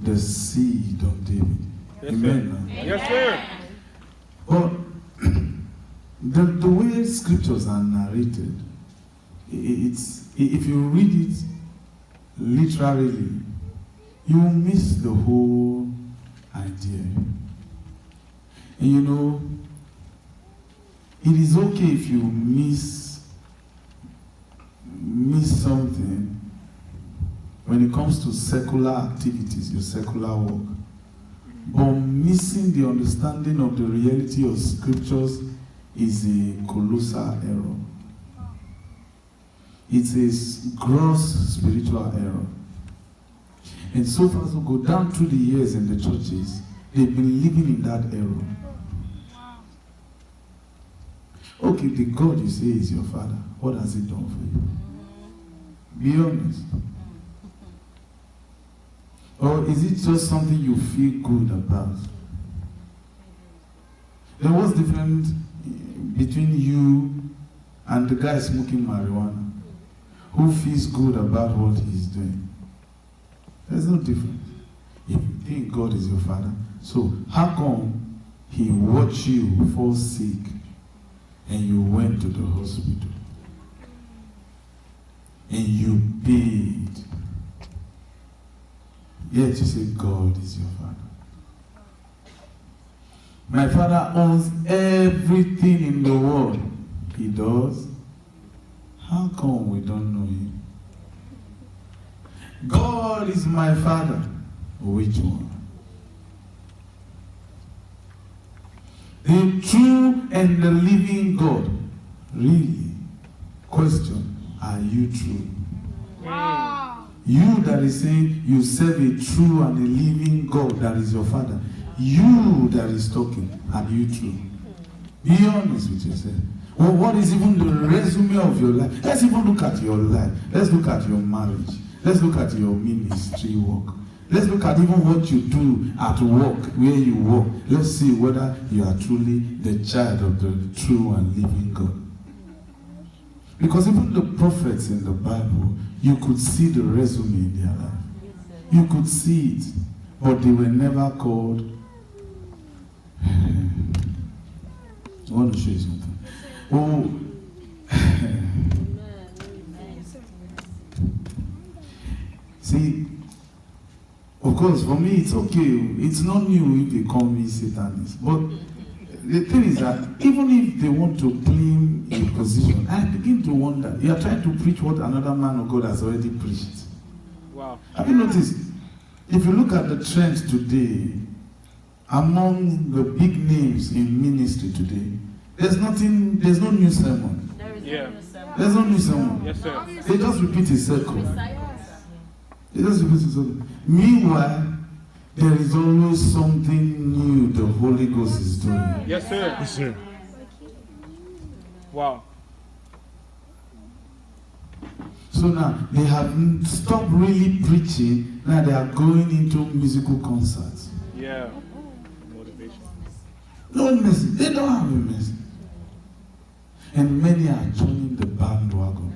the seed of David. Yes, Amen. Sir. Yes, sir. But the way scriptures are narrated, if you read it literally, you will miss the whole idea. And you know, it is okay if you miss something when it comes to secular activities, your secular work. But missing the understanding of the reality of scriptures is a colossal error. It's a gross spiritual error. And so far, so go down through the years in the churches, they've been living in that error. Okay, the God you say is your father, what has he done for you? Be honest. Or is it just something you feel good about? Then what's different between you and the guy smoking marijuana who feels good about what he's doing? There's no difference. If you think God is your father, so how come he watched you fall sick and you went to the hospital and you paid? Yet you say God is your father. My father owns everything in the world. He does. How come we don't know him? God is my father. Which one? The true and the living God. Really? Question, are you true? Wow. You that is saying you serve a true and a living God that is your father. You that is talking, are you true? Be honest with yourself. Well, what is even the resume of your life? Let's even look at your life. Let's look at your marriage. Let's look at your ministry work. Let's look at even what you do at work, where you work. Let's see whether you are truly the child of the true and living God. Because even the prophets in the Bible, you could see the resume in their life. You could see it, but they were never called. I want to show you something. Oh, see, of course, for me it's okay. It's not new if they call me Satanist. But the thing is that even if they want to claim a position, I begin to wonder. You are trying to preach what another man of God has already preached. Wow. Have you noticed? If you look at the trends today, among the big names in ministry today, there's no new sermon. Yeah. There's no new sermon. Yes, sir. They just repeat a circle. They just repeat a circle. Meanwhile, there is always something new the Holy Ghost is doing. Yes, sir. Yes, sir. Wow. So now, they have stopped really preaching. Now they are going into musical concerts. Yeah. Motivation. No message. They don't have a message. And many are joining the bandwagon.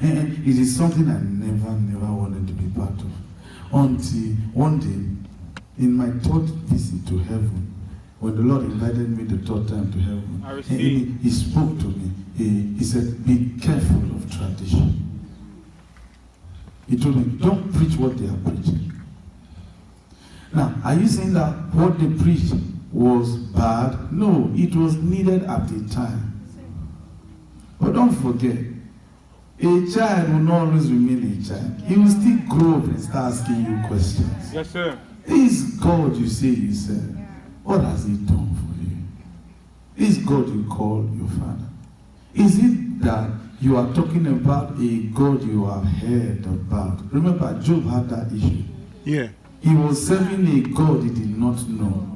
And it is something I never wanted to be part of. Until one day, in my third visit to heaven, when the Lord invited me the third time to heaven, I and received. he spoke to me. He said, be careful of tradition. He told me, don't preach what they are preaching. Now, are you saying that what they preached was bad? No, it was needed at the time. But don't forget, a child will not always remain a child. He will still grow up and start asking you questions. Yes, sir. This God you say you serve, what has he done for you? This God you call your father. Is it that you are talking about a God you have heard about? Remember, Job had that issue. Yeah. He was serving a God he did not know.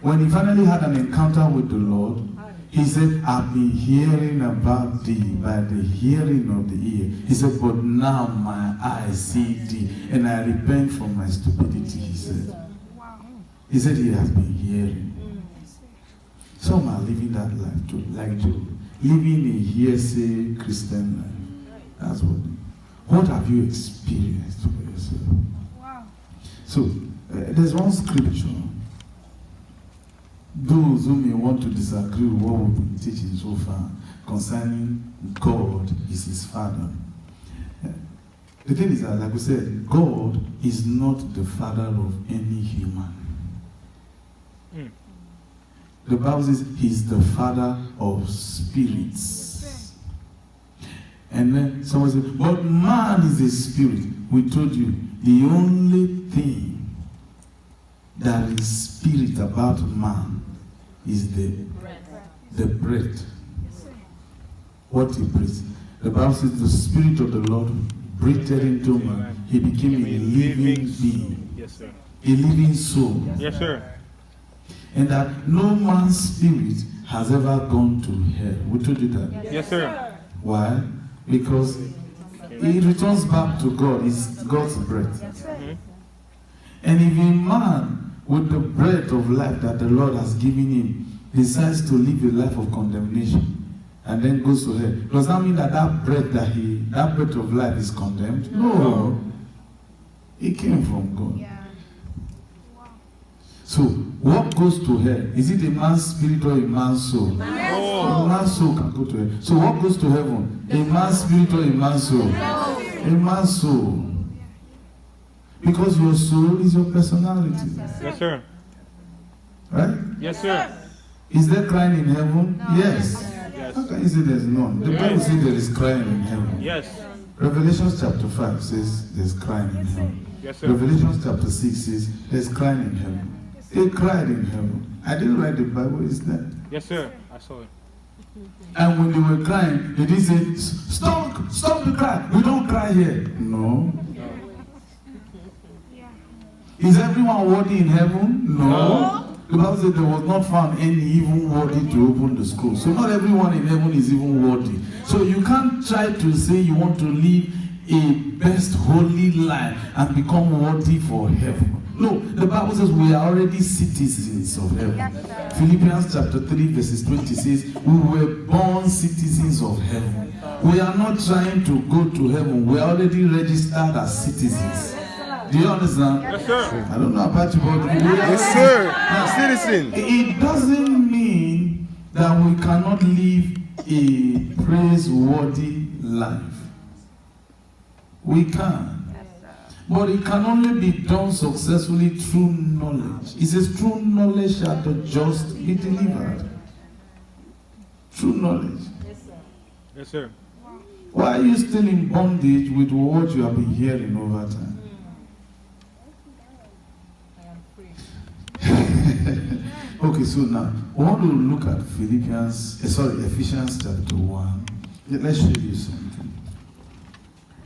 When he finally had an encounter with the Lord, he said, I've been hearing about thee by the hearing of the ear. He said, but now my eyes see thee, and I repent from my stupidity, he said. He said he has been hearing. Some are living that life too, like Job. Living a hearsay Christian life. That's what have you experienced for yourself? So, there's one scripture. Those who may want to disagree with what we've been teaching so far concerning God is his Father. The thing is that, like we said, God is not the father of any human. The Bible says he's the father of spirits. And then someone said, but man is a spirit. We told you, the only thing that is spirit about man is the breath. What he breathes. The Bible says the spirit of the Lord breathed into man. He became a living being. Yes, sir. A living soul. Yes, sir. And that no man's spirit has ever gone to hell. We told you that. Yes, sir. Why? Because it returns back to God. It's God's breath. And if a man with the breath of life that the Lord has given him decides to live a life of condemnation and then goes to hell, does that mean that that breath of life is condemned? No. It came from God. So, what goes to hell? Is it a man's spirit or a man's soul? A man's soul can go to hell. So, what goes to heaven? A man's spirit or a man's soul? A man's soul. Because your soul is your personality. Yes, sir. Right? Yes, sir. Is there crying in heaven? Yes. Yes. How can you say there's none? The Bible says there is crying in heaven. Yes. Revelation chapter 5 says there's crying in heaven. Yes, sir. Revelation chapter 6 says there's crying in heaven. They cried in heaven. I didn't write the Bible, it's that. Yes, sir. I saw it. And when they were crying, they didn't say, stop the cry. We don't cry here. No. Is everyone worthy in heaven? No. The Bible said there was not found any even worthy to open the scroll. So not everyone in heaven is even worthy. So you can't try to say you want to live a best holy life and become worthy for heaven. No, the Bible says we are already citizens of heaven. Philippians chapter 3 verses 20 says we were born citizens of heaven. We are not trying to go to heaven. We are already registered as citizens. Do you understand? Yes, sir. I don't know about you, but Yes, sir. Citizen. it doesn't mean that we cannot live a praiseworthy life. We can. But it can only be done successfully through knowledge. It says through knowledge shall the just be delivered. Through knowledge. Yes, sir. Why are you still in bondage with what you have been hearing over time? Okay, so now we want to look at Ephesians chapter 1. Let's show you something.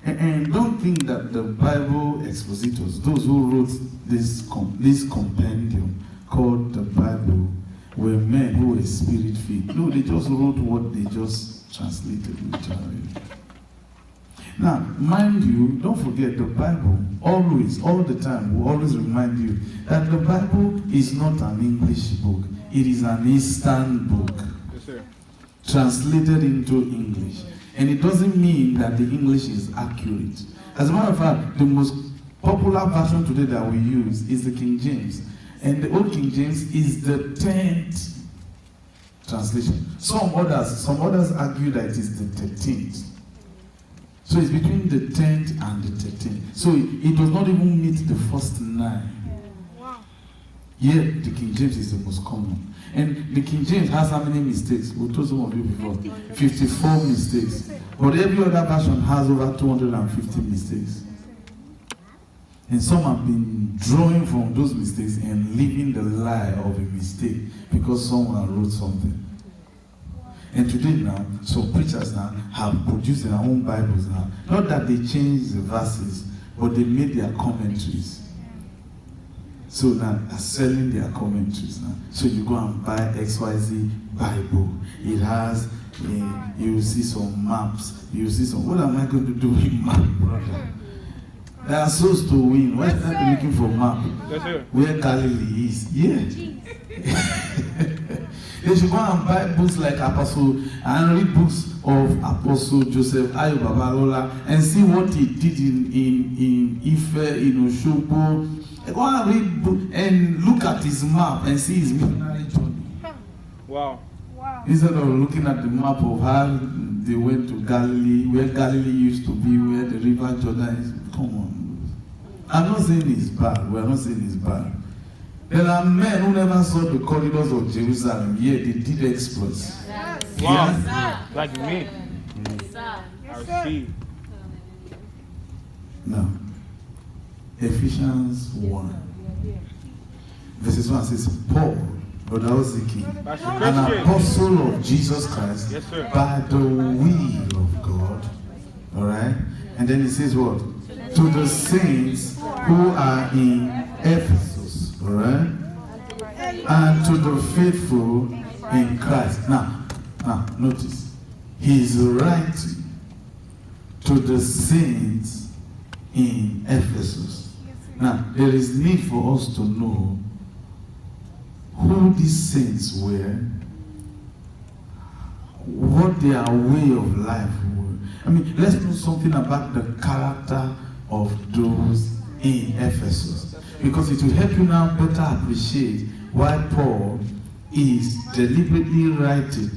And don't think that the Bible expositors, those who wrote this compendium called the Bible, were men who were spirit-filled. No, they just wrote what they just translated literally. Now, mind you, don't forget the Bible always, all the time, will always remind you that the Bible is not an English book. It is an Eastern book. Yes, sir. Translated into English. And it doesn't mean that the English is accurate. As a matter of fact, the most popular version today that we use is the King James. And the Old King James is the 10th translation. Some others argue that it is the 13th. So it's between the 10th and the 13th. So it does not even meet the first 9. Yet the King James is the most common. And the King James has how many mistakes? We told some of you before. 54 mistakes. But every other version has over 250 mistakes. And some have been drawing from those mistakes and living the lie of a mistake because someone wrote something. And today now, some preachers now have produced their own Bibles now. Not that they changed the verses, but they made their commentaries. So now they're selling their commentaries now. So you go and buy XYZ Bible. It has, you see some maps. You see some, what am I going to do with map, brother? They are supposed to win. Why are they looking for map? Yes, sir. Where Galilee is. Yeah. They should go and buy books like Apostle and read books of Apostle Joseph Ayo Babalola and see what he did in Ife, in Oshobo, Go and read book and look at his map and see his missionary journey. Wow. Wow. Instead of looking at the map of how they went to Galilee, where Galilee used to be, where the river Jordan is. Come on. I'm not saying it's bad. We're not saying it's bad. There are men who never saw the corridors of Jerusalem, yet they did exploits. Yes. Wow. Yes. Like me. Yes, I sir. see. Now, Ephesians 1. Verses 1 says, Paul, Brother Ozeki, Pastor an Christian. apostle of Jesus Christ, Yes, sir. by the will of God. All right? And then it says what? To the saints who are in Ephesus. All right? And to the faithful in Christ. Now, notice. He is writing to the saints in Ephesus. Now, there is need for us to know who these saints were, what their way of life were. I mean, let's know something about the character of those in Ephesus, because it will help you now better appreciate why Paul is deliberately writing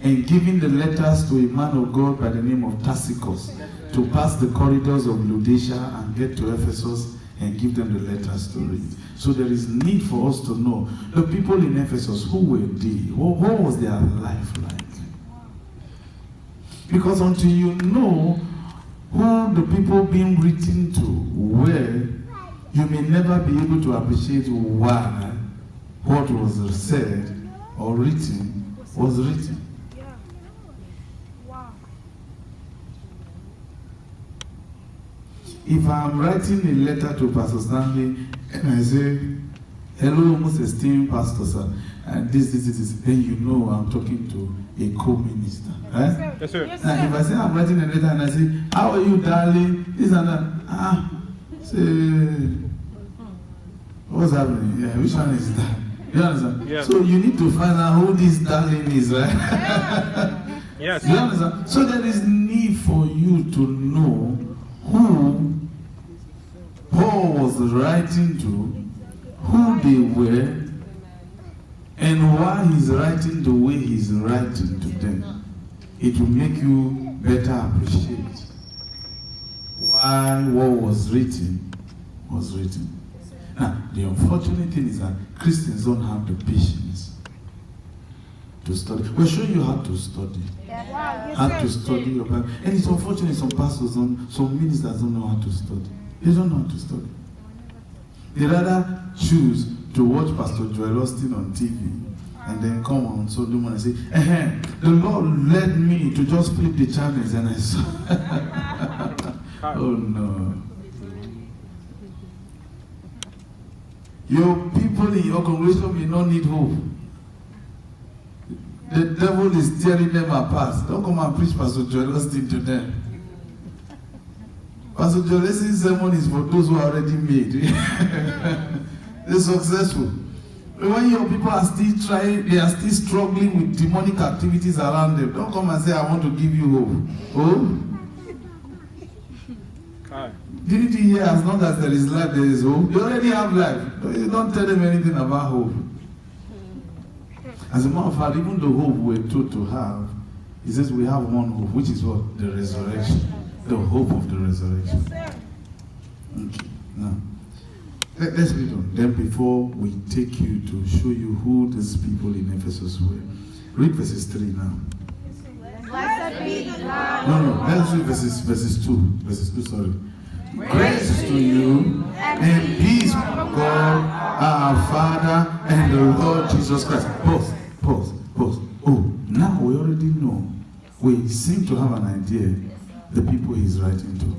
and giving the letters to a man of God by the name of Tacitus to pass the corridors of Laodicea and get to Ephesus and give them the letters to read. So there is need for us to know the people in Ephesus, who were they? What was their life like? Because until you know who the people being written to were, you may never be able to appreciate why what was said or written was written. Yeah. Wow. If I'm writing a letter to Pastor Stanley and I say, hello, most esteemed pastor, sir, and this, then you know I'm talking to a co-minister. Right? Yes, sir. Yes, Now, if I sir. say I'm writing a letter and I say, how are you, darling? This and that. Say, what's happening? Yeah, which one is that? You understand? Yeah. So you need to find out who this darling is, right? Yes. You understand? So there is need for you to know who Paul was writing to, who they were, and why he's writing the way he's writing to them. It will make you better appreciate why what was written was written. Now, the unfortunate thing is that Christians don't have the patience to study. We're showing you how to study. Wow. How to Yes, sir. study your Bible. And it's unfortunate some pastors some ministers don't know how to study. They don't know how to study. They rather choose to watch Pastor Joel Austin on TV and then come on Sunday morning and say, the Lord led me to just flip the channels and I saw. Oh no. Your people in your congregation may not need hope. The devil is tearing them apart. Don't come and preach Pastor Joel Austin to them. Pastor Joel Austin's sermon is for those who are already made. They're successful. But when your people are still trying, they are still struggling with demonic activities around them, don't come and say, I want to give you hope. Oh? Hi. Didn't you hear, as long as there is life, there is hope? You already have life. You don't tell them anything about hope. As a matter of fact, even the hope we're told to have, he says we have one hope, which is what? The resurrection. The hope of the resurrection. Yes, sir. Okay. Now, let's read on. Then before we take you to show you who these people in Ephesus were. Read verses 3 now. Blessed be the God. No, let's read verses 2. Verses 2, sorry. Grace to you and peace from God, our Father, and the Lord Jesus Christ. Pause. Oh, now we already know. We seem to have an idea the people he's writing to.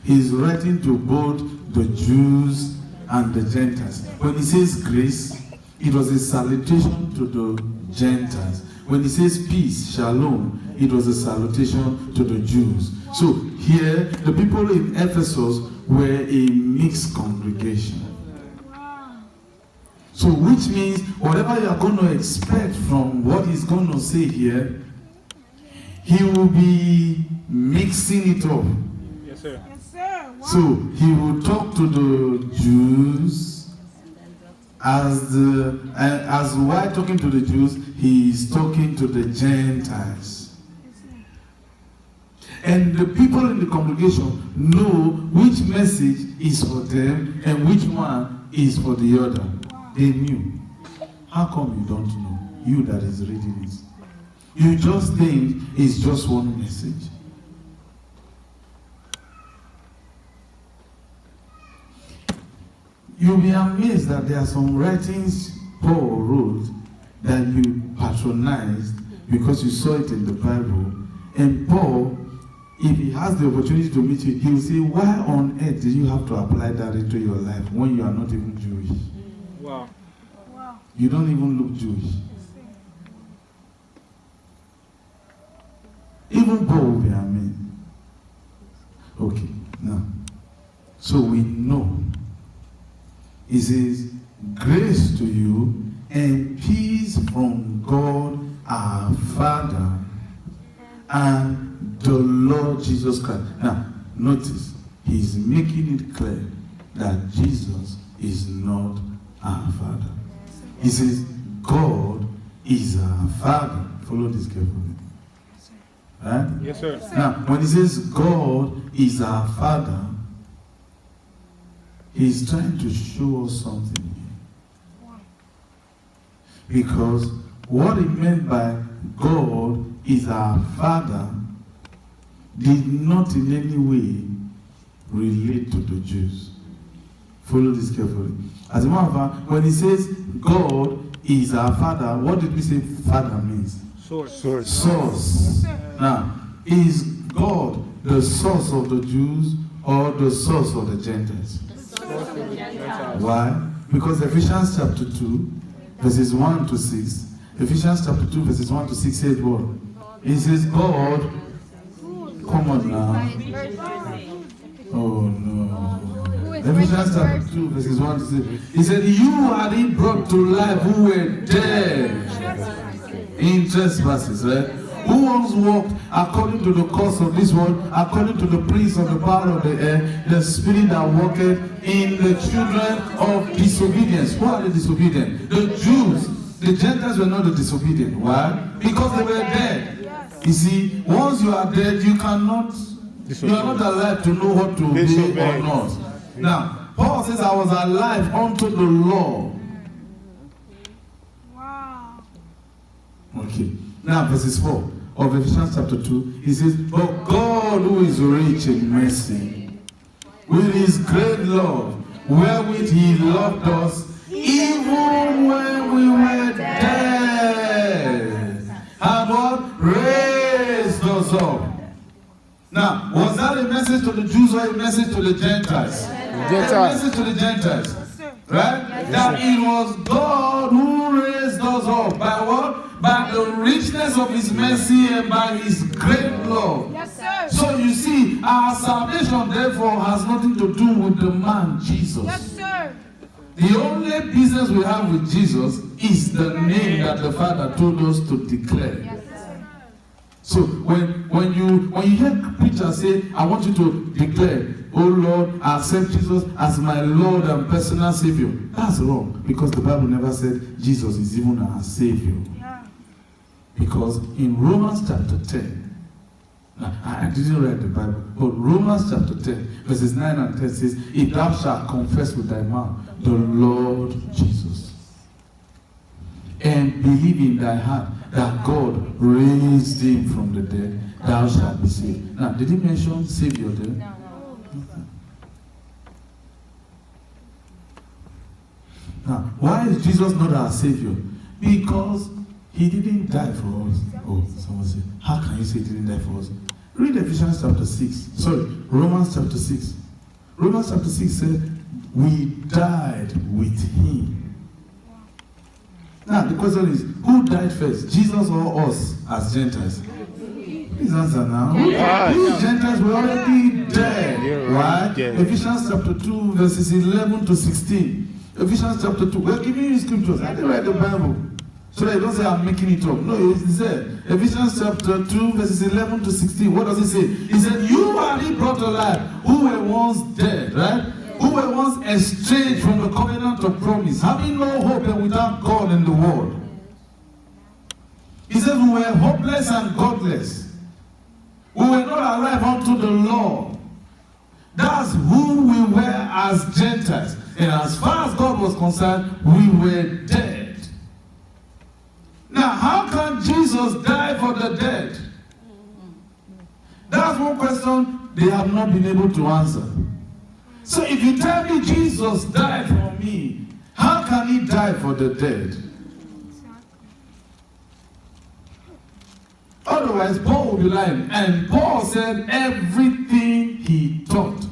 He's writing to both the Jews and the Gentiles. When he says grace, it was a salutation to the Gentiles. When he says peace, shalom, it was a salutation to the Jews. So here, the people in Ephesus were a mixed congregation. So which means whatever you are going to expect from what he's going to say here, he will be mixing it up. Yes, sir. Yes, sir. So he will talk to the Jews as while talking to the Jews, he is talking to the Gentiles. And the people in the congregation know which message is for them and which one is for the other. They knew. How come you don't know? You that is reading it. You just think it's just one message. You'll be amazed that there are some writings Paul wrote that you patronized because you saw it in the Bible. And Paul, if he has the opportunity to meet you, he will say, why on earth do you have to apply that into your life when you are not even Jewish? Wow. Wow. You don't even look Jewish. Even Paul will be amazed. Okay, now. So we know. He says, grace to you and peace from God our Father and the Lord Jesus Christ. Now, notice, he's making it clear that Jesus is not our Father. He says, God is our Father. Follow this carefully. Right? Yes, sir. Now, when he says God is our Father, he's trying to show us something here. Because what he meant by God is our Father did not in any way relate to the Jews. Follow this carefully. As a matter of fact, when he says God is our Father, what did we say Father means? Source. Source. Now, is God the source of the Jews or the source of the Gentiles? Why? Because Ephesians chapter 2, verses 1 to 6. Ephesians chapter 2, verses 1 to 6 says what? It says, God, come on now. Oh no. Ephesians chapter 2, verses 1 to 6. He said, you had he brought to life who were dead in trespasses, right? Who once walked according to the course of this world, according to the prince of the power of the air, the spirit that walketh in the children of disobedience. Who are the disobedient? The Jews. The Gentiles were not the disobedient. Why? Because they were dead. You see, once you are dead, you cannot, you are not alive to know what to obey or not. Now, Paul says, I was alive unto the law. Wow. Okay. Now, verses 4 of Ephesians chapter 2, he says, but God who is rich in mercy, with his great love, wherewith he loved us, even when we were dead, and what? Raised us up. Now, was that a message to the Jews or a message to the Gentiles? Gentiles. A message to the Gentiles. Right? That it was God who raised us up. By what? By the richness of his mercy and by his great love. Yes, sir. So you see, our salvation therefore has nothing to do with the man Jesus. Yes, sir. The only business we have with Jesus is the name that the Father told us to declare. Yes, sir. So when you hear preachers say, I want you to declare, oh Lord, I accept Jesus as my Lord and personal Savior. That's wrong, because the Bible never said Jesus is even our Savior. Yeah. Because in Romans chapter 10, I didn't read the Bible, but Romans chapter 10, verses 9 and 10 says, if thou shalt confess with thy mouth the Lord Jesus, and believe in thy heart that God raised him from the dead, thou shalt be saved. Now, did he mention Savior there? No. Now, why is Jesus not our Savior? Because he didn't die for us. Oh, someone said, how can you say he didn't die for us? Read Ephesians chapter 6. Sorry, Romans chapter 6. Romans chapter 6 said, we died with him. Now, the question is, who died first? Jesus or us as Gentiles? Please answer now. These Gentiles were already dead. Right? Ephesians chapter 2, verses 11 to 16. Ephesians chapter 2. We're giving you scriptures. I didn't read the Bible. So that you don't say I'm making it up. No, he said, Ephesians chapter 2, verses 11 to 16. What does he say? He said, you are he brought alive, who were once dead, right? Who were once estranged from the covenant of promise, having no hope and without God in the world. He says we were hopeless and godless. We were not alive unto the law. That's who we were as Gentiles. And as far as God was concerned, we were dead. Now, how can Jesus die for the dead? That's one question they have not been able to answer. So if you tell me Jesus died for me, how can he die for the dead? Otherwise, Paul will be lying. And Paul said everything he taught,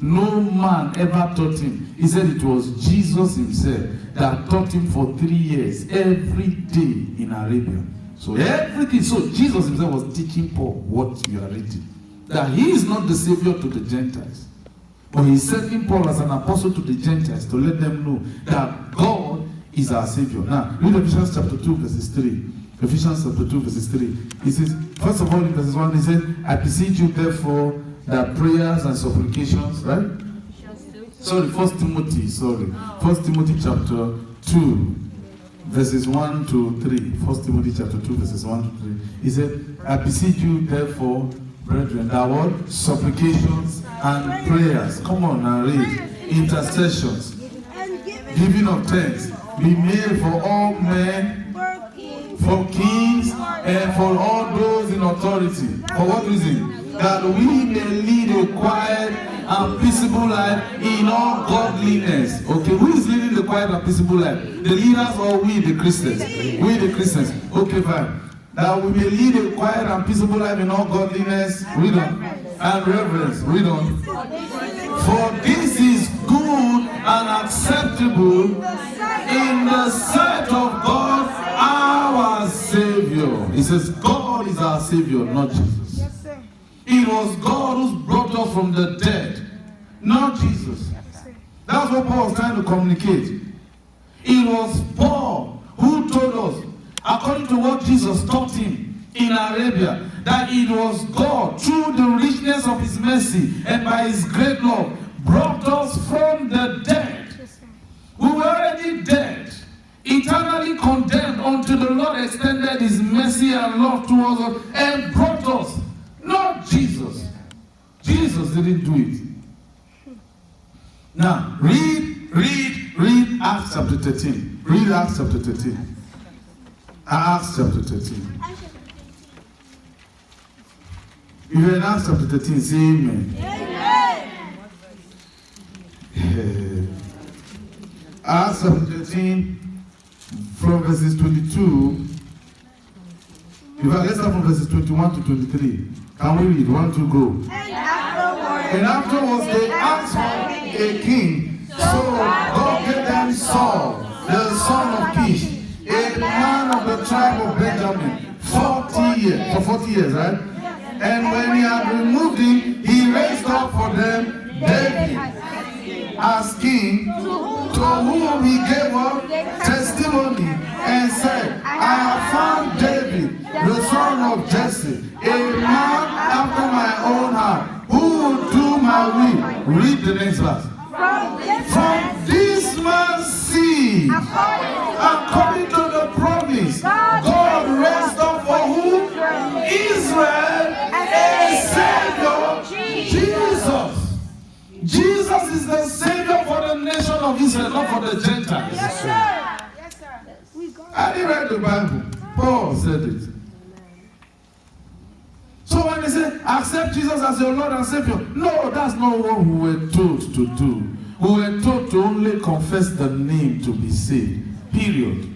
no man ever taught him. He said it was Jesus himself that taught him for 3 years, every day in Arabia. So everything, so Jesus himself was teaching Paul what you are reading. That he is not the savior to the Gentiles. But he's sending Paul as an apostle to the Gentiles to let them know that God is our savior. Now, read Ephesians chapter 2, verses 3. Ephesians chapter 2, verses 3. He says, first of all, in verses 1, he says, I beseech you, therefore, that prayers and supplications, right? Sorry, 1 Timothy chapter 2, verses 1 to 3. 1 Timothy chapter 2, verses 1 to 3. He said, I beseech you, therefore, brethren, that what? Supplications and prayers. Come on now, read. Intercessions. Giving of thanks. Be made for all men, for kings, and for all those in authority. For what reason? That we may lead a quiet and peaceable life in all godliness. Okay, who is leading the quiet and peaceable life? The leaders or we, the Christians? We, the Christians. Okay, fine. That we may lead a quiet and peaceable life in all godliness. Read on. And reverence. Read on. For this is good and acceptable in the sight of God, our Savior. He says, God is our Savior, not Jesus. It was God who brought us from the dead, not Jesus. That's what Paul was trying to communicate. It was Paul who told us, according to what Jesus taught him in Arabia, that it was God, through the richness of his mercy and by his great love, brought us from the dead. We were already dead, eternally condemned, until the Lord extended his mercy and love towards us and brought us. Not Jesus. Jesus didn't do it. Now, read Acts chapter 13. Read Acts chapter 13. Acts chapter 13. If you're in Acts chapter 13, say amen. Amen. Acts chapter 13, from verses 22. Let's start from verses 21 to 23. Can we read? 1, 2, go. And afterwards they asked for a king. So God gave them Saul, the son of Kish, a man of the tribe of Benjamin, 40 years. For 40 years, right? And when he had removed him, he raised up for them David as king, to whom he gave up testimony and said, I have found David, the son of Jesse, a man after my own heart, who will do my will. Read the next verse. From this man's seed, according to the promise, God raised up for who? Israel, a Savior, Jesus. Jesus is the Savior for the nation of Israel, not for the Gentiles. Yes, sir. Yes, sir. I didn't read the Bible. Paul said it. So when they say, accept Jesus as your Lord and Savior, no, that's not what we were told to do. We were told to only confess the name to be saved. Period.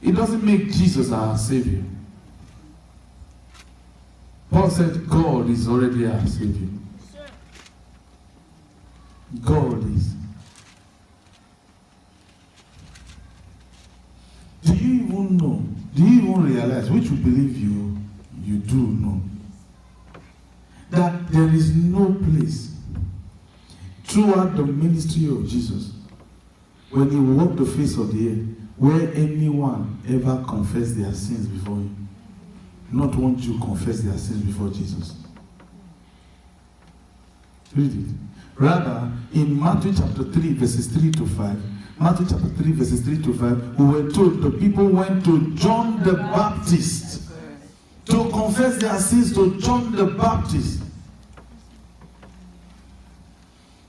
It doesn't make Jesus our Savior. Paul said, God is already our Savior. God is. Do you even know? Do you even realize, which we believe you do know, that there is no place throughout the ministry of Jesus, when he walked the face of the earth, where anyone ever confess their sins before him. Not one Jew confess their sins before Jesus. Read it. Rather, in Matthew chapter 3, verses 3 to 5, Matthew chapter 3, verses 3 to 5, we were told the people went to John the Baptist to confess their sins to John the Baptist.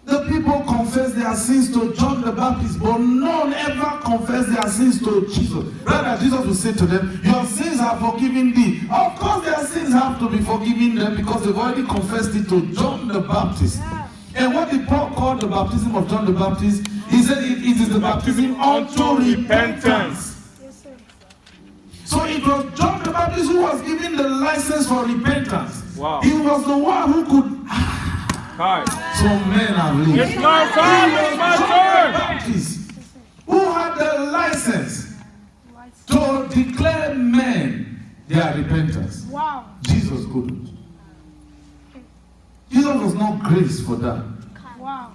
The people confess their sins to John the Baptist, but none ever confess their sins to Jesus. Rather, Jesus will say to them, your sins are forgiven thee. Of course, their sins have to be forgiven them because they've already confessed it to John the Baptist. And what did Paul call the baptism of John the Baptist? He said it is the baptism unto repentance. Yes, sir. So it was John the Baptist who was given the license for repentance. Wow. He was the one who could. Hi. Some men have lived. It's my time. It's my turn. Baptist who had the license to declare men their repentance. Wow. Jesus couldn't. Jesus was not graced for that. Wow.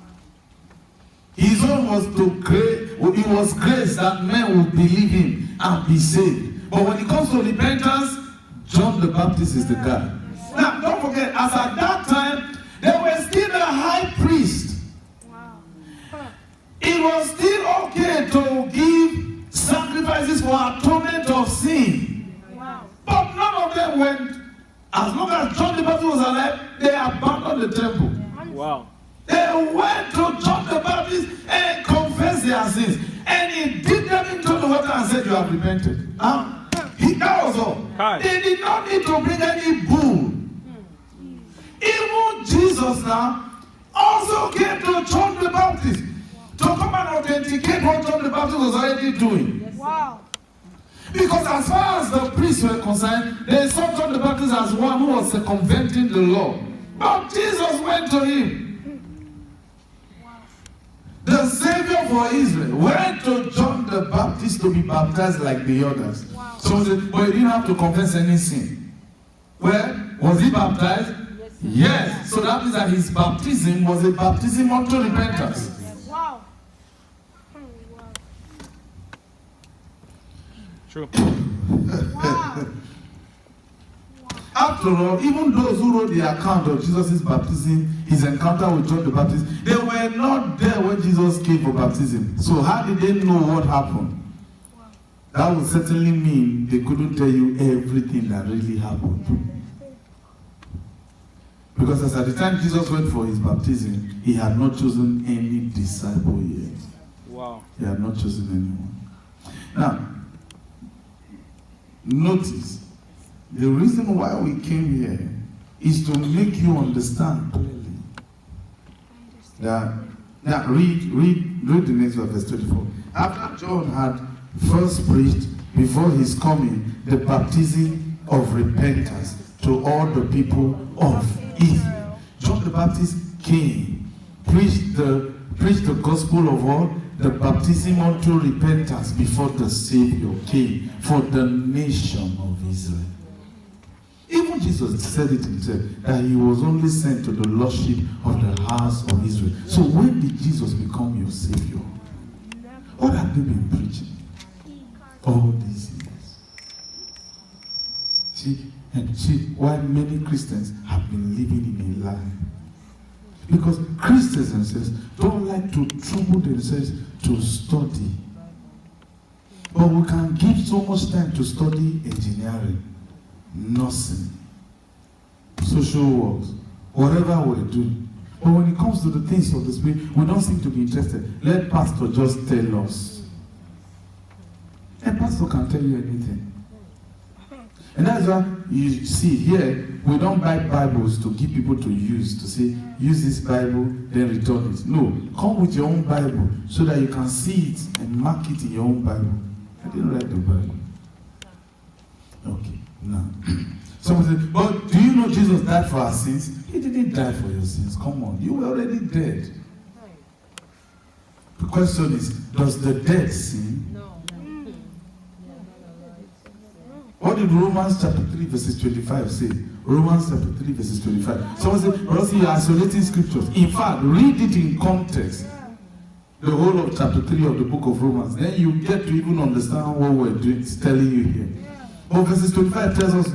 His own was to grace. It was grace that men would believe him and be saved. But when it comes to repentance, John the Baptist is the guy. Now, don't forget, as at that time, there was still a high priest. Wow. It was still okay to give sacrifices for atonement of sin. Wow. But none of them went. As long as John the Baptist was alive, they abandoned the temple. Wow. They went to John the Baptist and confessed their sins. And he dipped them into the water and said, you have repented. That was all. Hi. They did not need to bring any bull. Even Jesus now also came to John the Baptist to come and authenticate what John the Baptist was already doing. Wow. Because as far as the priests were concerned, they saw John the Baptist as one who was circumventing the law. But Jesus went to him. The Savior for Israel went to John the Baptist to be baptized like the others. Wow. So, but he didn't have to confess any sin. Well, was he baptized? Yes. So that means that his baptism was a baptism unto repentance. Wow. Wow. True. Wow. After all, even those who wrote the account of Jesus' baptism, his encounter with John the Baptist, they were not there when Jesus came for baptism. So how did they know what happened? That would certainly mean they couldn't tell you everything that really happened. Because as at the time Jesus went for his baptism, he had not chosen any disciple yet. Wow. He had not chosen anyone. Now, notice, the reason why we came here is to make you understand clearly that. Now, read the next verse 24. After John had first preached before his coming the baptism of repentance to all the people of Israel, John the Baptist came, preached the gospel of all, the baptism unto repentance before the Savior came for the nation of Israel. Even Jesus said it himself, that he was only sent to the lordship of the house of Israel. So when did Jesus become your Savior? What have you been preaching all these years? See why many Christians have been living in a lie. Because Christians themselves don't like to trouble themselves to study. But we can give so much time to study engineering, nursing, social works, whatever we're doing. But when it comes to the things of the Spirit, we don't seem to be interested. Let pastor just tell us. A pastor can tell you anything. And that's why you see here, we don't buy Bibles to give people to use, to say, use this Bible, then return it. No, come with your own Bible so that you can see it and mark it in your own Bible. I didn't write the Bible. Okay, now. Someone said, but do you know Jesus died for our sins? He didn't die for your sins. Come on, you were already dead. The question is, does the dead sin? What did Romans chapter 3 verses 25 say? Romans chapter 3 verses 25. Someone said, Rossi, you're isolating scriptures. In fact, read it in context. the whole of chapter 3 of the book of Romans, then you get to even understand what we're doing, telling you here. But verses 25 tells us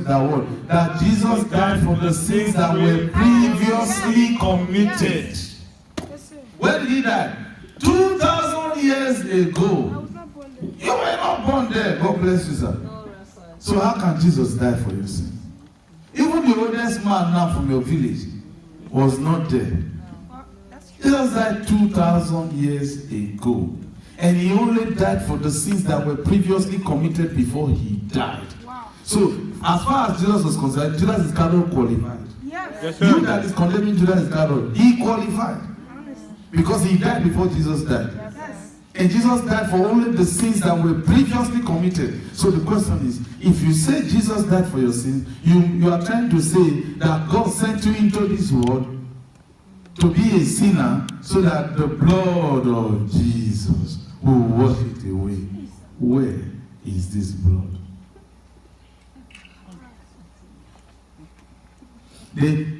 that Jesus died for the sins that were previously committed. Yes, sir. When did he die? 2,000 years I ago. was not born there. You were not born there. God bless you, sir. So how can Jesus die for your sins? Even the oldest man now from your village was not there. Well, that's true. Jesus died 2,000 years ago. And he only died for the sins that were previously committed before he died. Wow. So, as far as Jesus was concerned, Judas Iscariot qualified. Yes. Yes, You sir. that is condemning Judas Iscariot, he qualified. Honest. Because he died before Jesus died. Yes. And Jesus died for only the sins that were previously committed. So the question is, if you say Jesus died for your sins, you are trying to say that God sent you into this world to be a sinner so that the blood of Jesus will wash it away. Where is this blood?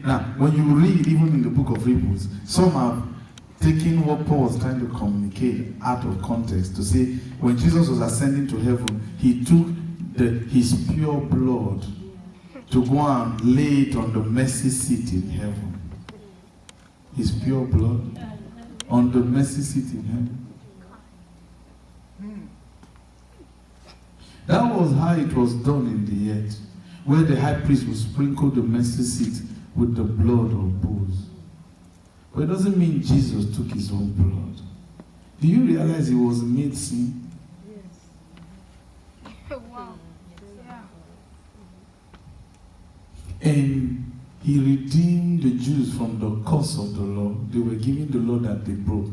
Now, when you read even in the book of Hebrews, some have taking what Paul was trying to communicate out of context to say when Jesus was ascending to heaven, he took his pure blood to go and lay it on the mercy seat in heaven. His pure blood on the mercy seat in heaven. That was how it was done in the earth, where the high priest would sprinkle the mercy seat with the blood of bulls. But it doesn't mean Jesus took his own blood. Do you realize he was made sin? Wow. Yeah. And he redeemed the Jews from the curse of the law. They were given the law that they broke.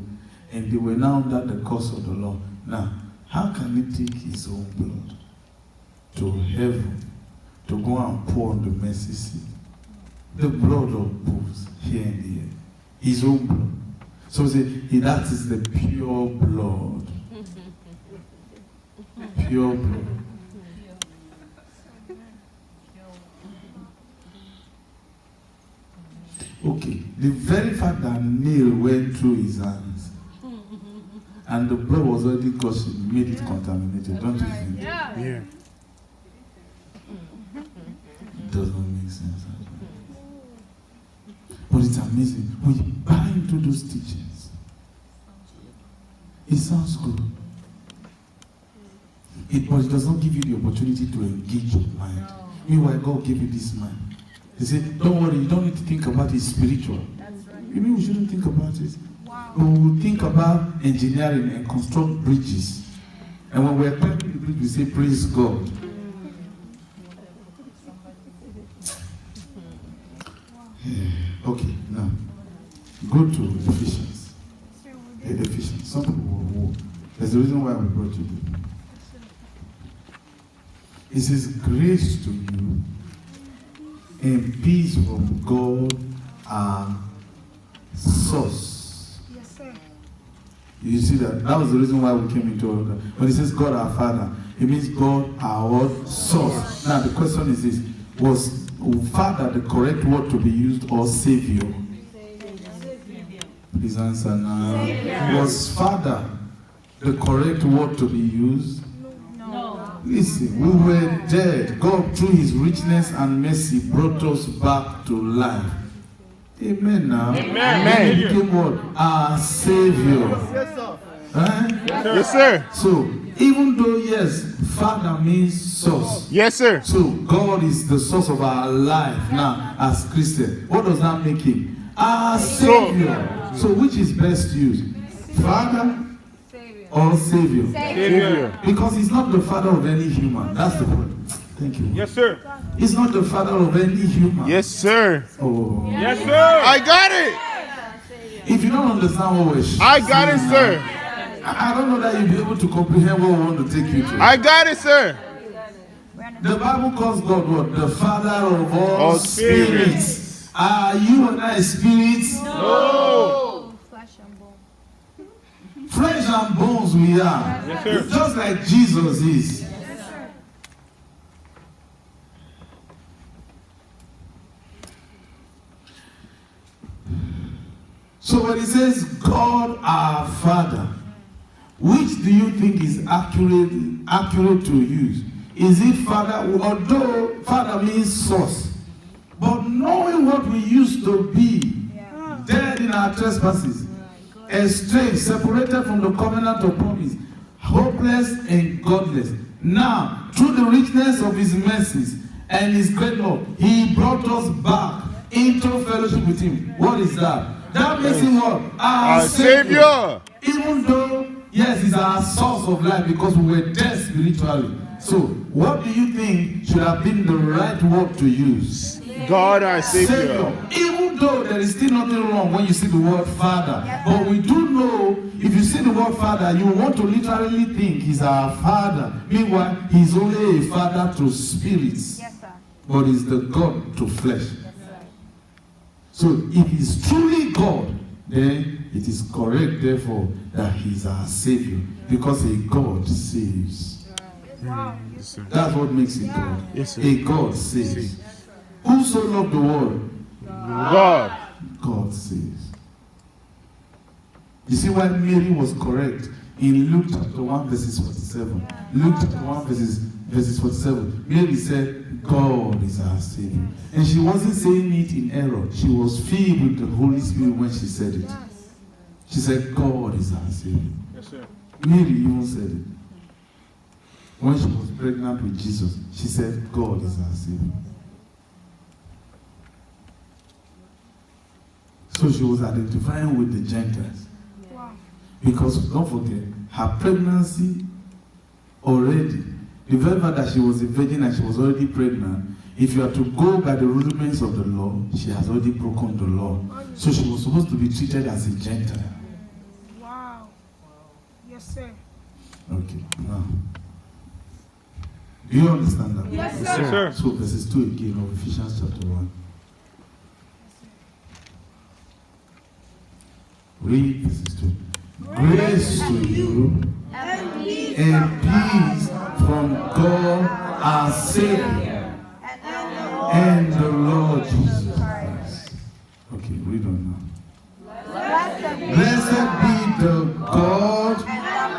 And they were now under the curse of the law. Now, how can he take his own blood to heaven to go and pour on the mercy seat? The blood of bulls here in the earth. His own blood. So say that is the pure blood. Pure blood. Okay, the very fact that nail went through his hands and the blood was already gushing made it contaminated, don't you think? Yeah. Yeah. It doesn't make sense. But it's amazing. When you buy into those teachings, it sounds good. But it does not give you the opportunity to engage your mind. Meanwhile, God gave you this mind. He said, don't worry, you don't need to think about it spiritual. You mean we shouldn't think about it? Wow. We will think about engineering and construct bridges. And when we're climbing the bridge, we say, praise God. Okay, now, go to Ephesians. Ephesians. Some people will. There's a reason why we brought you there. It says, grace to you and peace from God our source. Yes, sir. You see that? That was the reason why we came into all that. When it says God our Father, it means God our source. Now the question is this: was Father the correct word to be used, or Savior? Please answer now. Savior. Was Father the correct word to be used? No. Listen, we were dead. God, through his richness and mercy, brought us back to life. Amen now. Amen. He became what? Our Savior. Yes, sir. Right? Yes, sir. So, even though, yes, Father means source. Yes, sir. So, God is the source of our life now as Christians. What does that make him? Our Savior. So, which is best used? Father or Savior? Savior. Because he's not the father of any human. That's the point. Thank you. Yes, sir. He's not the father of any human. Yes, sir. Oh. Yes, sir. I got it. If you don't understand what we're I got it, saying sir. now, I don't know that you'll be able to comprehend what we want to take you to. I got it, sir. The Bible calls God what? The Father of all All spirits. spirits. Are you and I spirits? No. Flesh and bones we are. Yes, sir. Just like Jesus is. So when it says God our Father, which do you think is accurate to use? Is it Father? Although Father means source, but knowing what we used to be, dead in our trespasses, estranged, separated from the covenant of promise, hopeless and godless. Now, through the richness of his mercies and his great love, he brought us back into fellowship with him. What is that? That makes him what? Our Savior. Even though, yes, he's our source of life because we were dead spiritually. So, what do you think should have been the right word to use? God our Savior. Even though there is still nothing wrong when you see the word Father. But we do know, if you see the word Father, you want to literally think he's our Father. Meanwhile, he's only a Father to spirits. Yes, sir. But he's the God to flesh. Yes, sir. So if he's truly God, then it is correct, therefore, that he's our Savior. Because a God saves. Wow. Yes, sir. That's what makes it God. Yes, sir. A God saves. Who so loved the world? God. God saves. You see why Mary was correct in Luke chapter 1 verses 47. Luke chapter 1 verses 47. Mary said, God is our Savior. And she wasn't saying it in error. She was filled with the Holy Spirit when she said it. She said, God is our Savior. Yes, sir. Mary even said it. When she was pregnant with Jesus, she said, God is our Savior. So she was identifying with the Gentiles. Wow. Because don't forget, her pregnancy already, the very fact that she was a virgin and she was already pregnant, if you are to go by the rudiments of the law, she has already broken the law. So she was supposed to be treated as a Gentile. Wow. Yes, sir. Okay, now. Do you understand that? Yes, Yes, sir. sir. So verses 2 again of Ephesians chapter 1. Read verses 2. Grace to you and peace from God our Savior and the Lord Jesus Christ. Okay, read on now. Blessed be the God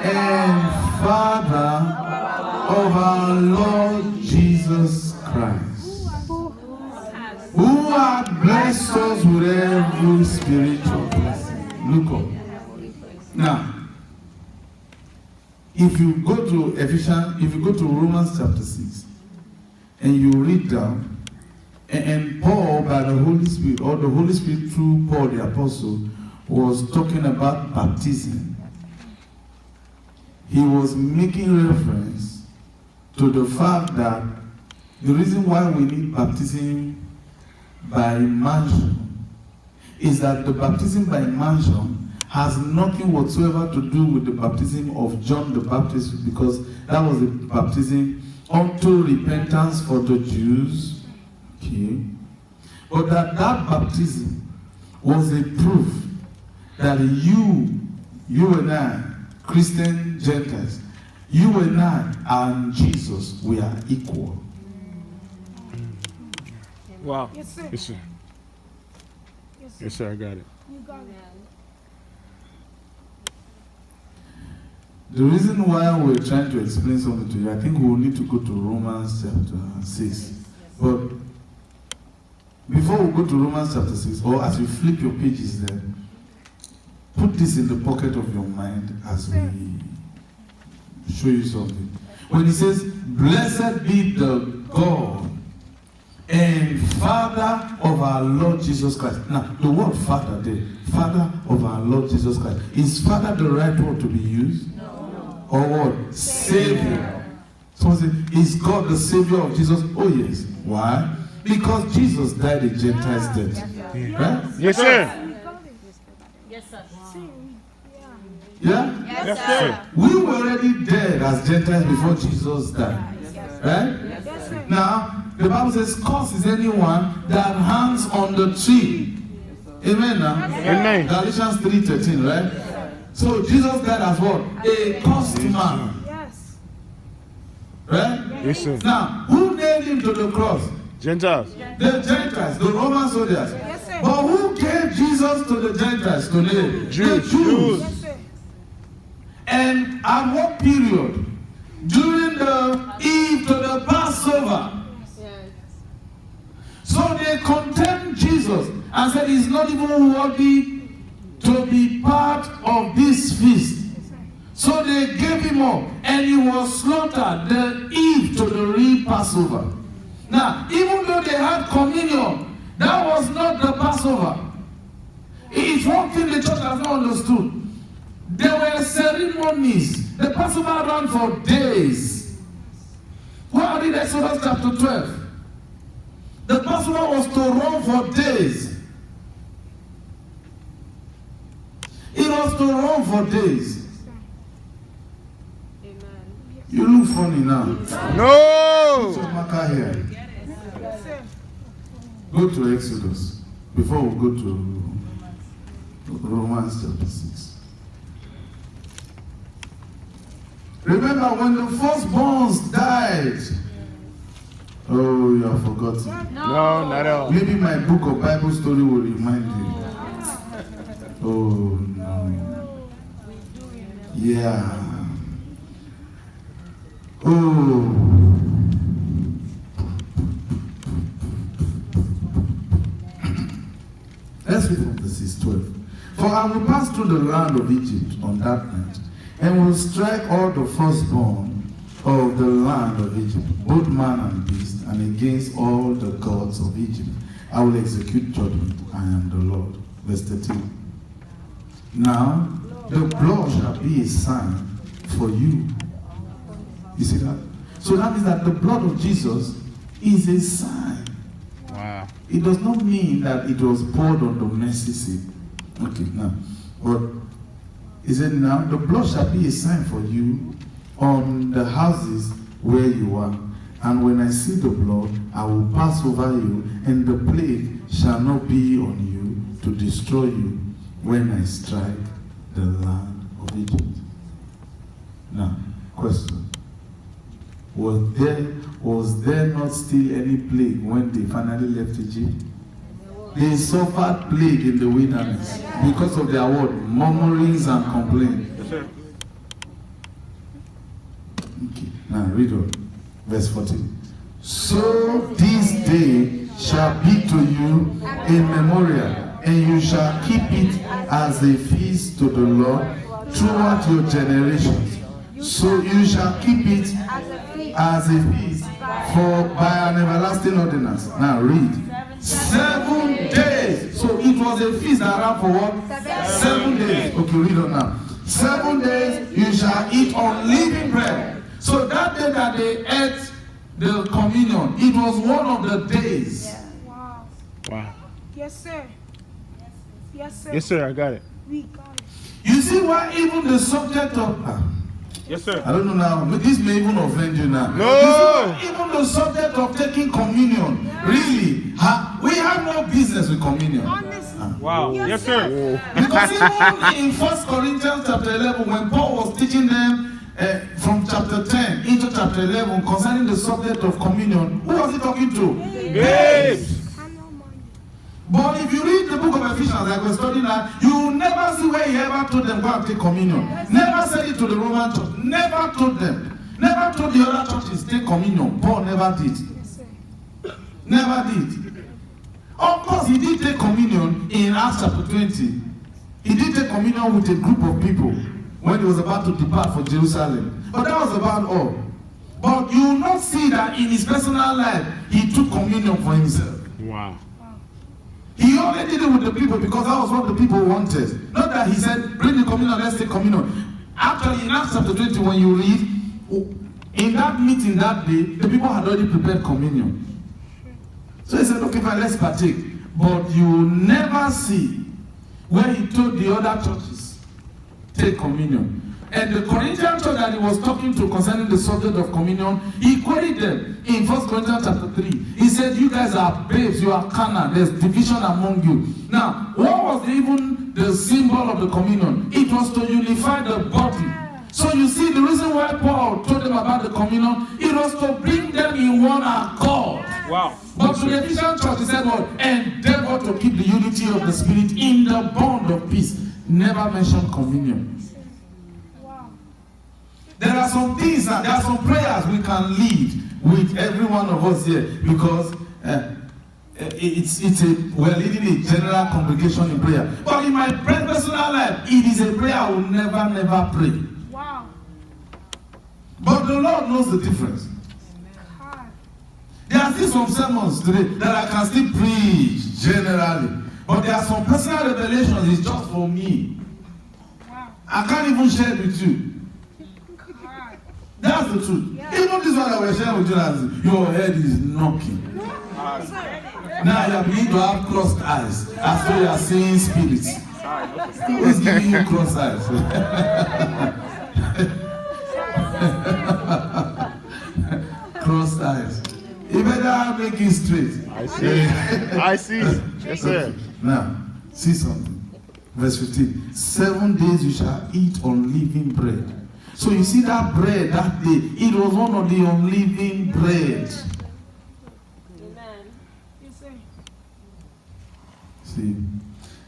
and Father of our Lord Jesus Christ, who hath blessed us with every spiritual blessing. Look up. Now, if you go to Romans chapter 6, and you read down, and Paul, by the Holy Spirit, or the Holy Spirit through Paul the Apostle, was talking about baptism. He was making reference to the fact that the reason why we need baptism by immersion is that the baptism by immersion has nothing whatsoever to do with the baptism of John the Baptist, because that was the baptism unto repentance for the Jews. Okay. But that baptism was a proof that you and I, Christian Gentiles, you and I and Jesus, we are equal. Wow. Yes, sir. Yes, sir. Yes, sir. Yes, sir. I got it. You got it. The reason why we're trying to explain something to you, I think we'll need to go to Romans chapter 6. But before we go to Romans chapter 6, or as you flip your pages there, put this in the pocket of your mind as we show you something. When he says, blessed be the God and Father of our Lord Jesus Christ. Now, the word Father there, Father of our Lord Jesus Christ. Is Father the right word to be used? No. Or what? Savior. Someone say, is God the Savior of Jesus? Oh yes. Why? Because Jesus died a Gentile's death. Right? Yes, sir. You got it. Yes, sir. See, Yeah? Yes, sir. We were already dead as Gentiles before Jesus died. Right? yes, sir. Now, the Bible says, cursed is anyone that hangs on the tree. Amen now? Amen. Galatians 3:13, right? So Jesus died as what? A cursed man. Yes. Right? Yes, sir. Now, who nailed him to the cross? Gentiles. The Gentiles, the Roman soldiers. Yes, sir. But who gave Jesus to the Gentiles to nail? Jews. The Jews. Yes, sir. And at what period? During the eve to the Passover. So they condemned Jesus and said he's not even worthy to be part of this feast. So they gave him up and he was slaughtered the eve to the real Passover. Now, even though they had communion, that was not the Passover. It's one thing the church has not understood. There were ceremonies. The Passover ran for days. Go and read Exodus chapter 12. The Passover was to run for days. It was to run for days. You look funny now. No. So marker here. Yes, sir. Go to Exodus before we go to Romans chapter 6. Remember when the firstborns died. Oh, you have forgotten. No, not at all. Maybe my book of Bible story will remind you. Oh no. Yeah. Oh. Let's read from verses 12. For I will pass through the land of Egypt on that night, and will strike all the firstborn of the land of Egypt, both man and beast, and against all the gods of Egypt I will execute judgment. I am the Lord. Verse 13. Now the blood shall be a sign for you. You see that? So that means that the blood of Jesus is a sign. Wow. It does not mean that it was poured on the mercy seat. Okay, now, but he said, now the blood shall be a sign for you on the houses where you are. And when I see the blood, I will pass over you, and the plague shall not be on you to destroy you when I strike the land of Egypt. Now, question. Was there not still any plague when they finally left Egypt? They suffered plague in the wilderness because of their word, murmurings and complaints. Yes, sir. Okay, now read on. Verse 14. So this day shall be to you a memorial, and you shall keep it as a feast to the Lord throughout your generations. So you shall keep it as a feast for by an everlasting ordinance. Now read. 7 days. So it was a feast that ran for what? 7 days. Okay, read on now. 7 days you shall eat unleavened bread. So that day that they ate the communion, it was one of the days. Wow. Wow. Yes, sir. Yes, sir. Yes, sir, I got it. We got it. You see why even the subject of Yes, sir. I don't know now, but this may even offend you now. No! You see why even the subject of taking communion, really, we have no business with communion. Honestly. Wow. Yes, sir. Because even in 1 Corinthians chapter 11, when Paul was teaching them from chapter 10 into chapter 11 concerning the subject of communion, who was he talking to? Babes. I know money. But if you read the book of Ephesians, like we're studying that, you will never see where he ever told them go and take communion. Never said it to the Roman church. Never told them. Never told the other churches take communion. Paul never did. Yes, sir. Never did. Of course, he did take communion in Acts chapter 20. He did take communion with a group of people when he was about to depart for Jerusalem. But that was about all. But you will not see that in his personal life, he took communion for himself. Wow. He only did it with the people because that was what the people wanted. Not that he said, bring the communion, let's take communion. Actually, in Acts chapter 20, when you read, in that meeting that day, the people had already prepared communion. So he said, okay, fine, let's partake. But you will never see where he told the other churches, take communion. And the Corinthian church that he was talking to concerning the subject of communion, he quoted them in 1 Corinthians chapter 3. He said, you guys are babes, you are carnal, there's division among you. Now, what was even the symbol of the communion? It was to unify the body. So you see, the reason why Paul told them about the communion, it was to bring them in one accord. Wow. But to the Ephesian church, he said, what? Endeavor to keep the unity of the Spirit in the bond of peace. Never mention communion. Wow. There are some things, there are some prayers we can lead with every one of us here because we're leading a general congregation in prayer. But in my personal life, it is a prayer I will never pray. Wow. But the Lord knows the difference. God. There are still some sermons today that I can still preach generally. But there are some personal revelations, it's just for me. Wow. I can't even share it with you. God. That's the truth. Yeah. Even this one I was sharing with you, as your head is knocking. Now you are beginning to have crossed eyes, as though you are seeing spirits. Who is giving you crossed eyes? Crossed eyes. You better make it straight. I see. I see. Yes, sir. Now, see something. Verse 15. 7 days you shall eat unleavened bread. So you see that bread that day, it was one of the unleavened bread. Yes, sir. See,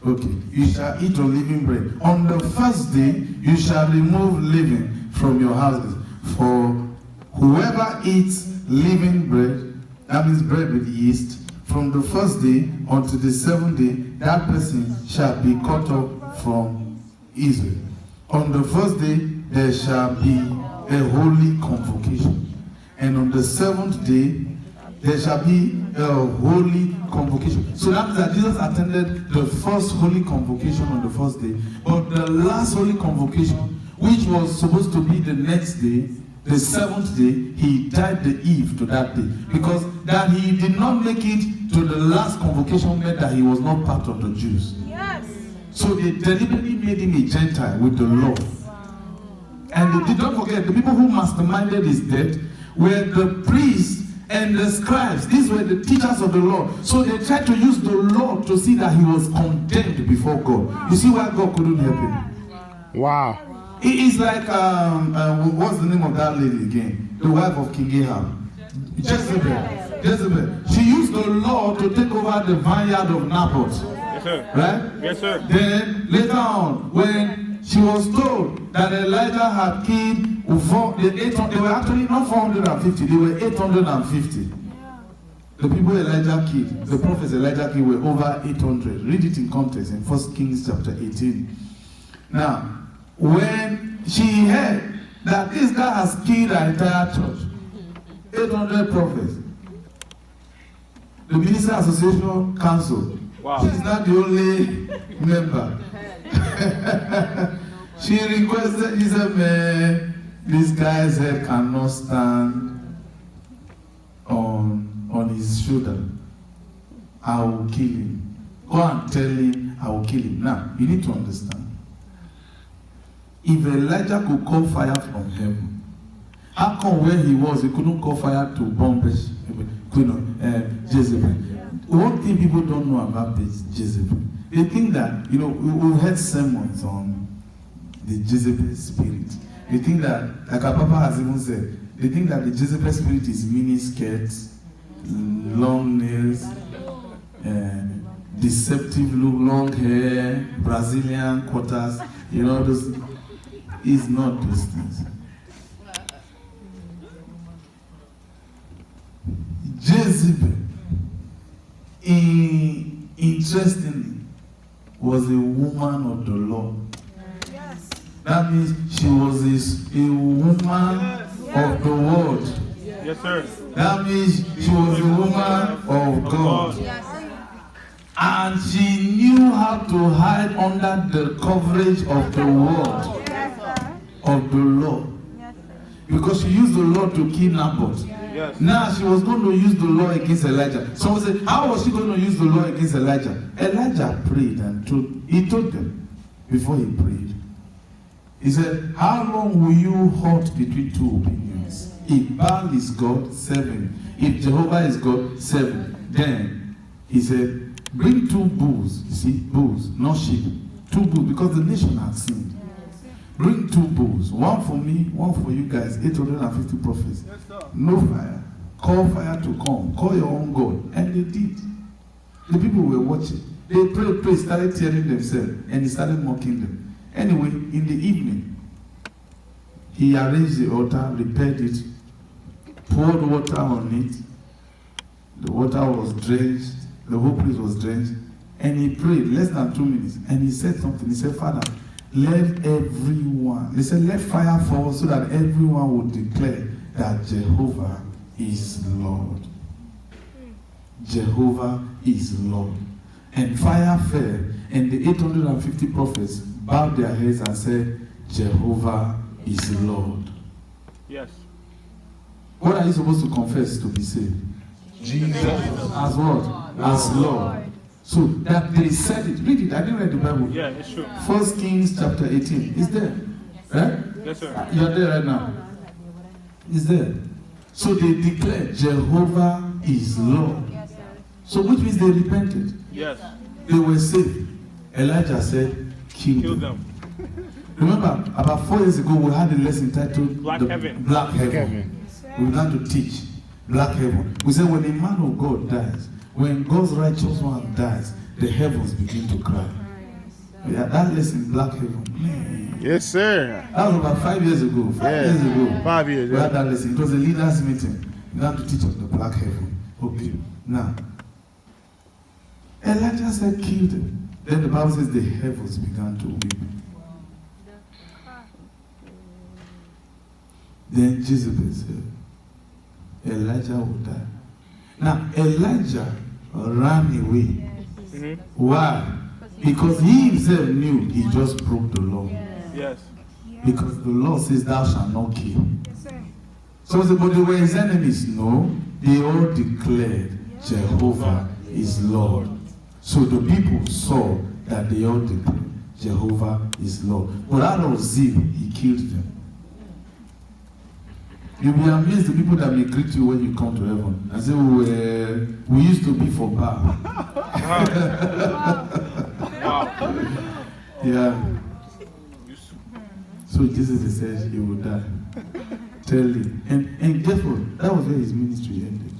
okay, you shall eat unleavened bread. On the first day, you shall remove leaven from your houses. For whoever eats leavened bread, that means bread with yeast, from the first day unto the 7th day, that person shall be cut off from Israel. On the first day, there shall be a holy convocation. And on the 7th day, there shall be a holy convocation. So that means that Jesus attended the first holy convocation on the first day. But the last holy convocation, which was supposed to be the next day, the 7th day, he died the eve to that day. Because that he did not make it to the last convocation meant that he was not part of the Jews. Yes. So they deliberately made him a Gentile with the law. And they don't forget, the people who masterminded his death were the priests and the scribes. These were the teachers of the law. So they tried to use the law to see that he was condemned before God. You see why God couldn't help him? Wow. It is like, what's the name of that lady again? The wife of King Ahab. Jezebel. She used the law to take over the vineyard of Naboth. Yes, sir. Right? Yes, sir. Then later on, when she was told that Elijah had killed they were actually not 450, they were 850. The people Elijah killed, the prophets Elijah killed were over 800. Read it in context in 1 Kings chapter 18. Now, when she heard that this guy has killed the entire church, 800 prophets, the Minister Association Council, Wow. she's not the only member. She requested, she said, man, this guy's head cannot stand on his shoulder. I will kill him. Go and tell him I will kill him. Now, you need to understand. If Elijah could call fire from heaven, how come where he was, he couldn't call fire to burn Jezebel? One thing people don't know about Jezebel, they think that, we've heard sermons on the Jezebel spirit. They think that, like our Papa has even said, they think that the Jezebel spirit is mini skirts, long nails, deceptive look, long hair, Brazilian quarters, those. It's not those things. Jezebel, interestingly, was a woman of the law. Yes. That means she was a woman of the world. Yes, sir. That means she was a woman of God. Yes. And she knew how to hide under the coverage of the word, Yes, sir. of the law. Yes, sir. Because she used the law to kill Naboth. Yes. Now she was going to use the law against Elijah. Someone said, how was she going to use the law against Elijah? Elijah prayed and told them before he prayed. He said, how long will you halt between two opinions? If Baal is God, serve him. If Jehovah is God, serve him. Then he said, bring 2 bulls. You see, bulls, not sheep. 2 bulls, because the nation had sinned. Bring 2 bulls, one for me, one for you guys, 850 prophets. No fire. Call fire to come. Call your own God. And they did. The people were watching. They prayed, started tearing themselves, and he started mocking them. Anyway, in the evening, he arranged the altar, repaired it, poured water on it. The water was drenched, the whole place was drenched, and he prayed less than 2 minutes, and he said something. He said, Father, let everyone, he said, let fire fall so that everyone would declare that Jehovah is Lord. Jehovah is Lord. And fire fell, and the 850 prophets bowed their heads and said, Jehovah is Lord. Yes. What are you supposed to confess to be saved? Jesus. As what? As Lord. So that they said it. Read it. I didn't read the Bible. Yeah, it's true. 1 Kings chapter 18. It's there. Right? Yes, sir. You're there right now. It's there. So they declared Jehovah is Lord. So which means they repented. Yes. They were saved. Elijah said, kill Kill them. them. Remember, about 4 years ago, we had a lesson titled Black Heaven. Black Heaven. We began to teach Black Heaven. We said when a man of God dies, when God's righteous one dies, the heavens begin to cry. Yeah, that lesson, Black Heaven. Man. Yes, sir. That was about 5 years ago. 5 years ago. 5 years. We had that lesson. It was a leaders' meeting. We had to teach on the Black Heaven. Okay. Now, Elijah said, kill them. Then the Bible says the heavens began to weep. Then Jezebel said, Elijah will die. Now, Elijah ran away. Mm-hmm. Why? Because he himself knew he just broke the law. Yes. Because the law says thou shalt not kill. Yes, sir. So they, but they were his enemies. No, they all declared Jehovah is Lord. So the people saw that they all declared Jehovah is Lord. But out of zeal, he killed them. You'll be amazed the people that may greet you when you come to heaven and say, oh, we used to be for bar. Wow. Yeah. So Jesus says he will die. Tell him. And guess what? That was where his ministry ended.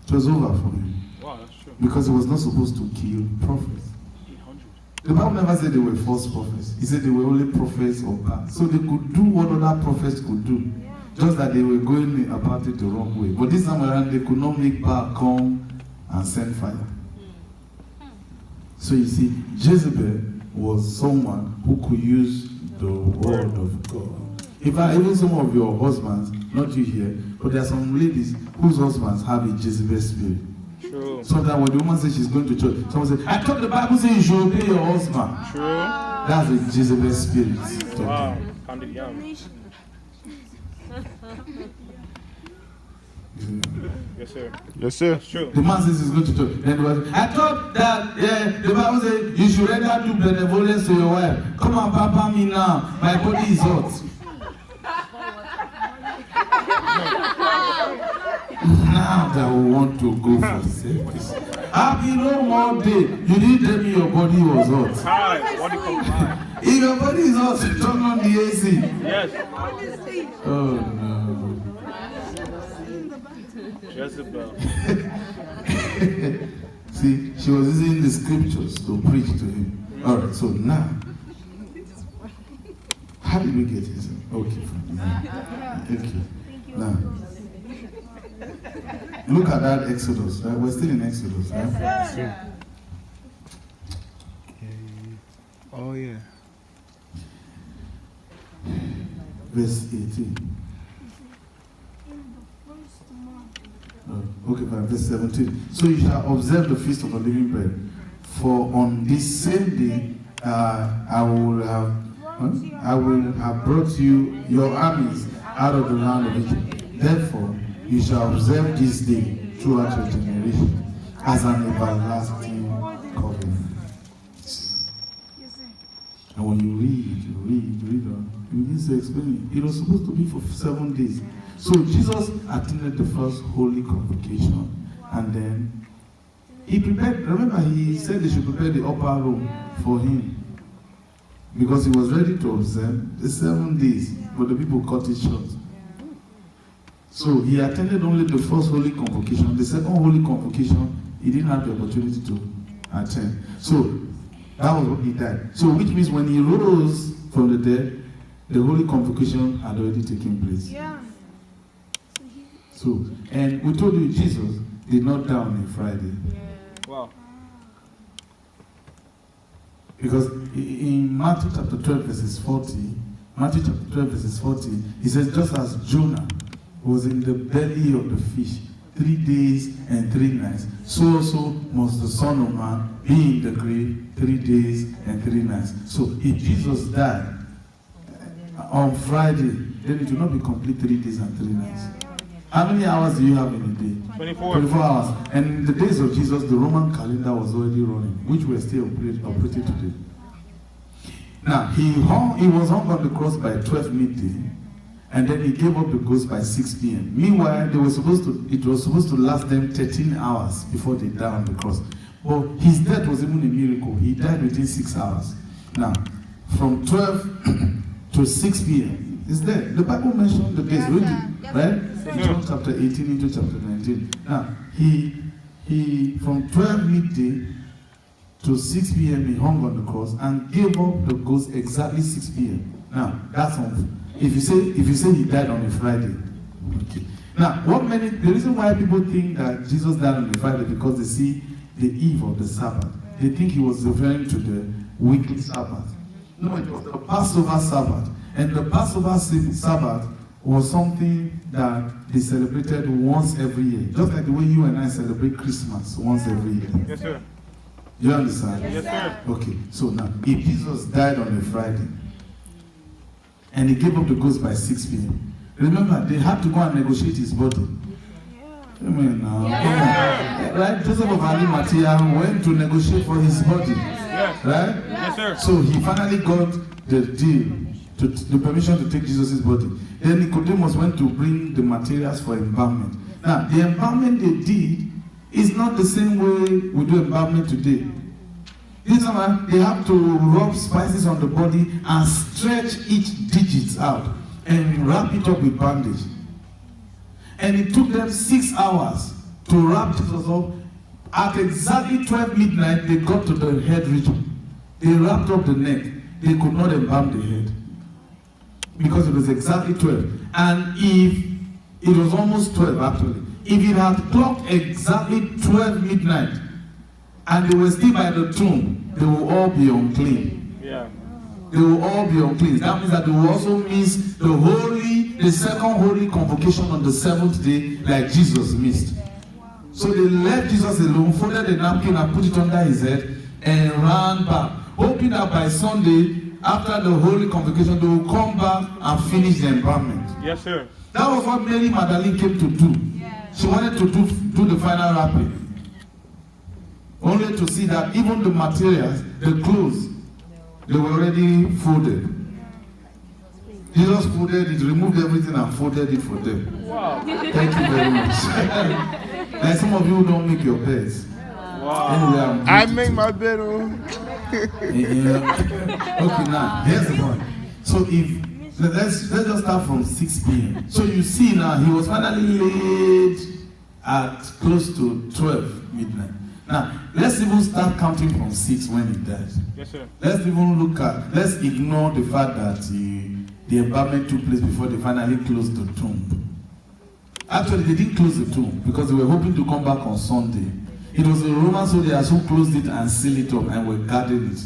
It was over for him. Wow, that's true. Because he was not supposed to kill prophets. 800. The Bible never said they were false prophets. He said they were only prophets of God. So they could do what other prophets could do. Just that they were going about it the wrong way. But this time around, they could not make Baal come and send fire. So you see, Jezebel was someone who could use the word of God. In fact, even some of your husbands, not you here, but there are some ladies whose husbands have a Jezebel spirit. True. Sometimes when the woman says she's going to church, someone says, I thought the Bible says you should obey your husband. True. That's a Jezebel spirit. Wow. Pounded yam. Yes, sir. Yes, sir. That's true. The man says he's going to church. Then the wife says, I thought that the Bible says you should render do benevolence to your wife. Come and pamper me now. My body is hot. Now that we want to go for service. Happy no more day. You didn't tell me your body was hot. Hi. What do you call it? If your body is hot, turn on the AC. Yes. Oh no. Jezebel. See, she was using the scriptures to preach to him. Alright, so now, how did we get here? Okay, fine. Thank you. Now, look at that Exodus. Right? We're still in Exodus. Right? Oh, yeah. Verse 18. Okay, fine. Verse 17. So you shall observe the feast of unleavened bread. For on this same day I will have brought you your armies out of the land of Egypt. Therefore you shall observe this day throughout your generation as an everlasting covenant. And when you read on, it begins to explain it. It was supposed to be for 7 days. So Jesus attended the first holy convocation, and then he prepared. Remember, he said they should prepare the upper room for him because he was ready to observe the 7 days, but the people cut it short. So he attended only the first holy convocation. The second holy convocation, he didn't have the opportunity to attend. So that was what he died. So which means when he rose from the dead, the Holy Convocation had already taken place. Yeah. So, and we told you Jesus did not die on a Friday. Wow. Because in Matthew chapter 12 verses 40, Matthew chapter 12 verses 40, he says, just as Jonah was in the belly of the fish 3 days and 3 nights, so also must the Son of Man be in the grave 3 days and 3 nights. So if Jesus died on Friday, then it will not be complete 3 days and 3 nights. How many hours do you have in a day? 24. 24 hours. And in the days of Jesus, the Roman calendar was already running, which we're still operating today. Now, he was hung on the cross by 12 midday, and then he gave up the ghost by 6 p.m. Meanwhile, it was supposed to last them 13 hours before they died on the cross. But his death was even a miracle. He died within 6 hours. Now, from 12 to 6 p.m. is there. The Bible mentioned the days, right? John chapter 18 into chapter 19. Now, he from 12 midday to 6 p.m. he hung on the cross and gave up the ghost exactly 6 p.m. Now, that's on. If you say he died on a Friday, okay. Now, the reason why people think that Jesus died on a Friday because they see the eve of the Sabbath. They think he was referring to the weekly Sabbath. No, it was the Passover Sabbath, and the Passover Sabbath was something that they celebrated once every year, just like the way you and I celebrate Christmas once every year. Yes, sir. You understand? Yes, sir. Okay, so now, if Jesus died on a Friday, and he gave up the ghost by 6 p.m., remember, they had to go and negotiate his body. Amen. Right? Joseph of Arimathea went to negotiate for his body. Yes. Right? Yes, sir. So he finally got the deal, the permission to take Jesus' body. Then Nicodemus went to bring the materials for embalmment. Now, the embalmment they did is not the same way we do embalmment today. This time, they have to rub spices on the body and stretch each digit out and wrap it up with bandage. And it took them 6 hours to wrap Jesus up. At exactly 12 midnight, they got to the head region. They wrapped up the neck. They could not embalm the head because it was exactly 12. And if it was almost 12 actually, if it had clocked exactly 12 midnight and they were still by the tomb, they will all be unclean. Yeah. They will all be unclean. That means that they will also miss the second holy convocation on the 7th day, like Jesus missed. So they left Jesus alone, folded the napkin and put it under his head, and ran back, hoping that by Sunday, after the holy convocation, they will come back and finish the embalmment. Yes, sir. That was what Mary Magdalene came to do. She wanted to do the final wrapping, only to see that even the materials, the clothes, they were already folded. Jesus folded it, removed everything and folded it for them. Wow. Thank you very much. Like some of you who don't make your beds. Wow. Anyway, I make my bed. Oh. Okay, now here's the point. So let's just start from 6 p.m. So you see now he was finally laid at close to 12 midnight. Now let's even start counting from 6 when he died. Yes, sir. Let's ignore the fact that the embalmment took place before they finally closed the tomb. Actually, they didn't close the tomb because they were hoping to come back on Sunday. It was the Roman soldiers who closed it and sealed it up and were guarding it.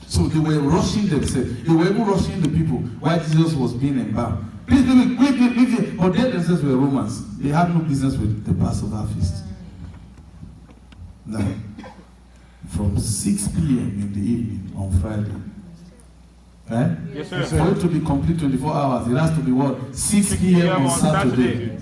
So they were rushing themselves. They were even rushing the people while Jesus was being embalmed. Please, quick. But they themselves were Romans. They had no business with the Passover feast. Now, from 6 p.m. in the evening on Friday, right? Yes, sir. For it to be complete 24 hours, it has to be what? 6 p.m. on Saturday.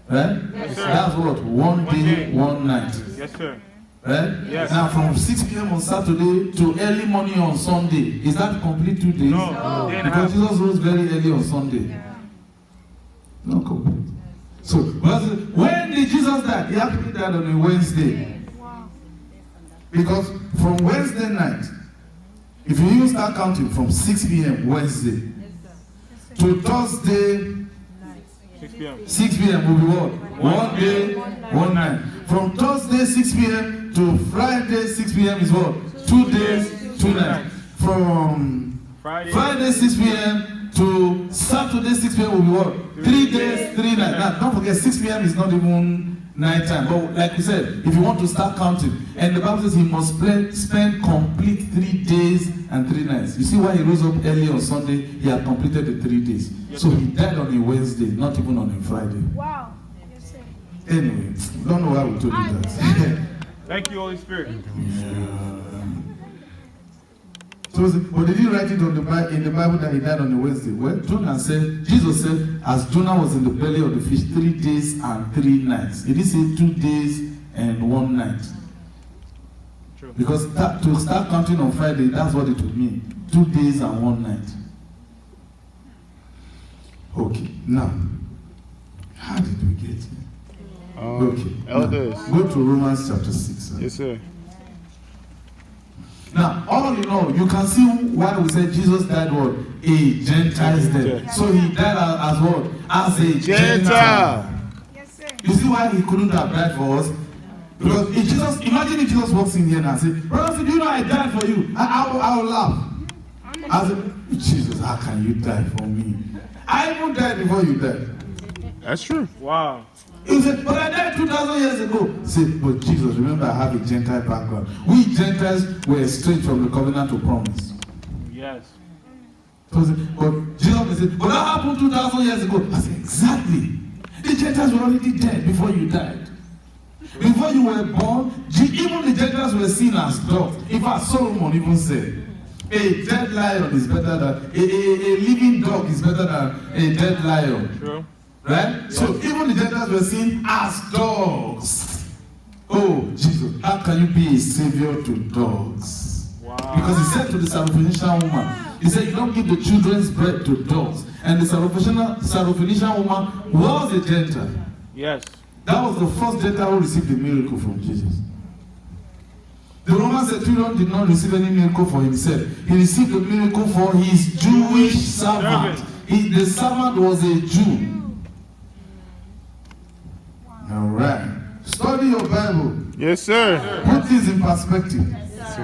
Right? Yes, sir. That's what? One day, one night. Yes, sir. Right? Yes. Now from 6 p.m. on Saturday to early morning on Sunday, is that complete 2 days? No. Because Jesus rose very early on Sunday. No complete. So, when did Jesus die? He actually died on a Wednesday. Because from Wednesday night, if you even start counting from 6 p.m. Wednesday to Thursday 6 p.m. 6 p.m. will be what? One day, one night. From Thursday 6 p.m. to Friday 6 p.m. is what? 2 days, 2 nights. From Friday 6 p.m. to Saturday 6 p.m. will be what? 3 days, 3 nights. Now, don't forget, 6 p.m. is not even night time. But like we said, if you want to start counting, and the Bible says he must spend complete 3 days and 3 nights. You see why he rose up early on Sunday? He had completed the 3 days. So he died on a Wednesday, not even on a Friday. Wow. Yes, sir. Anyway, don't know why we told you that. Thank you, Holy Spirit. So, but did he write it on in the Bible that he died on a Wednesday? Well, Jonah said, Jesus said, as Jonah was in the belly of the fish 3 days and 3 nights. He didn't say 2 days and 1 night. True. Because to start counting on Friday, that's what it would mean. 2 days and 1 night. Okay, now, how did we get here? Okay, Elders. now, go to Romans chapter 6. Yes, sir. Now, all in all, you can see why we say Jesus died what? A Gentile's death. So he died as what? As a Gentile. Yes, sir. You see why he couldn't have died for us? Because if Jesus, imagine if Jesus walks in here now and say, brother, do you know I died for you? I will laugh. I say, Jesus, how can you die for me? I even died before you died. That's true. Wow. He said, but I died 2,000 years ago. He said, but Jesus, remember I have a Gentile background. We Gentiles were estranged from the covenant of promise. Yes. So but Jesus said, but that happened 2,000 years ago. I said, exactly. The Gentiles were already dead before you died. Before you were born, even the Gentiles were seen as dogs. In fact, Solomon even said, a dead lion is better than, a living dog is better than a dead lion. True. Right? Yes. So even the Gentiles were seen as dogs. Oh, Jesus, how can you be a savior to dogs? Wow. Because he said to the Syrophoenician woman, he said, you don't give the children's bread to dogs. And the Syrophoenician woman was a Gentile. Yes. That was the first Gentile who received the miracle from Jesus. The Roman centurion did not receive any miracle for himself. He received the miracle for his Jewish servant. The servant was a Jew. All right. Study your Bible. Yes, sir. Put things in perspective.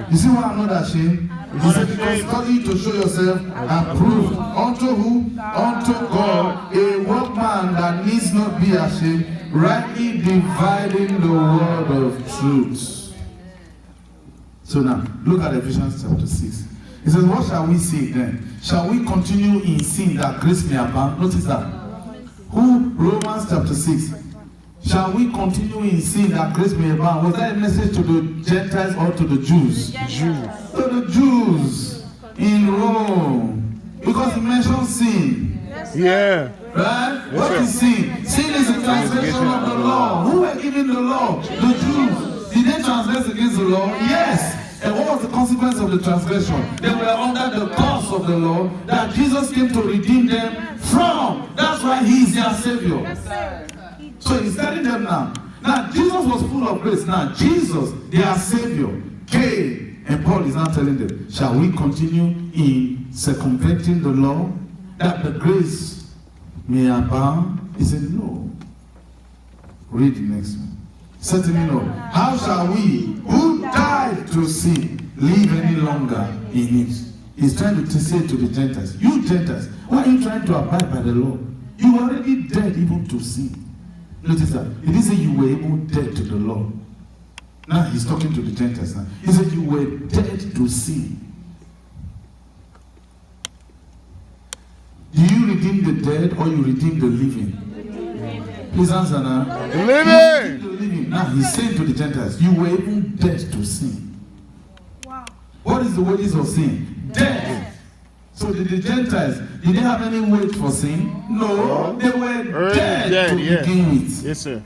You see why I'm not ashamed? He said, because study to show yourself approved. Unto who? Unto God, a workman that needs not be ashamed, rightly dividing the word of truth. So now, look at Ephesians chapter 6. He says, what shall we say then? Shall we continue in sin that grace may abound? Notice that. Who? Romans chapter 6. Shall we continue in sin that grace may abound? Was that a message to the Gentiles or to the Jews? Jews. To the Jews in Rome. Because he mentioned sin. Yeah. Right? What is sin? Sin is a transgression of the law. Who were given the law? The Jews. Did they transgress against the law? Yes. And what was the consequence of the transgression? They were under the curse of the law that Jesus came to redeem them from. That's why he is their Savior. Yes, sir. So he's telling them now. Now, Jesus was full of grace. Now, Jesus, their Savior, came. And Paul is now telling them, shall we continue in circumventing the law that the grace may abound? He said, no. Read the next one. Certainly no. How shall we, who died to sin, live any longer in it? He's trying to say to the Gentiles, you Gentiles, why are you trying to abide by the law? You were already dead even to sin. Notice that. He didn't say you were even dead to the law. Now he's talking to the Gentiles now. He said you were dead to sin. Do you redeem the dead or you redeem the living? Please answer now. The living. The living. Now he's saying to the Gentiles, you were even dead to sin. Wow. What is the wages of sin? Death. So did the Gentiles, did they have any wage for sin? No, they were dead to begin with. Yes, sir.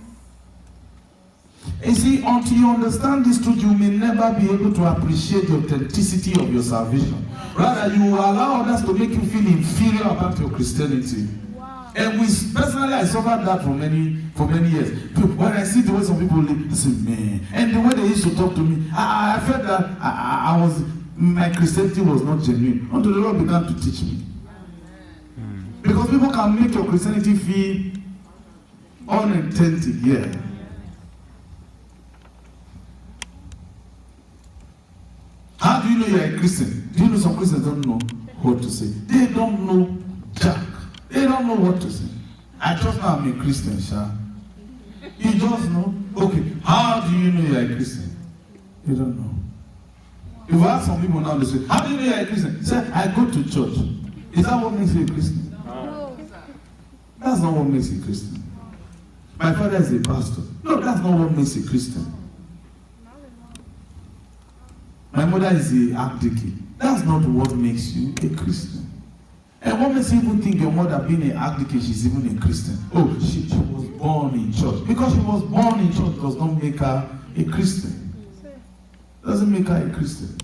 You see, until you understand this truth, you may never be able to appreciate the authenticity of your salvation. Rather, you will allow others to make you feel inferior about your Christianity. Wow. And personally, I suffered that for many years. When I see the way some people live, I say, man. And the way they used to talk to me, I felt that my Christianity was not genuine until the Lord began to teach me. Because people can make your Christianity feel unauthentic, yeah. How do you know you're a Christian? Do you know some Christians don't know what to say? They don't know They don't know what to say. I just know I'm a Christian, sir. You just know. Okay, how do you know you're a Christian? You don't know. If I ask some people now, they say, how do you know you're a Christian? Say, I go to church. Is that what makes you a Christian? No. That's not what makes you a Christian. My father is a pastor. No, that's not what makes you a Christian. My mother is a archdeacon. That's not what makes you a Christian. And what makes you even think your mother being an archdeacon, she's even a Christian? Oh, she was born in church. Because she was born in church does not make her a Christian. Doesn't make her a Christian.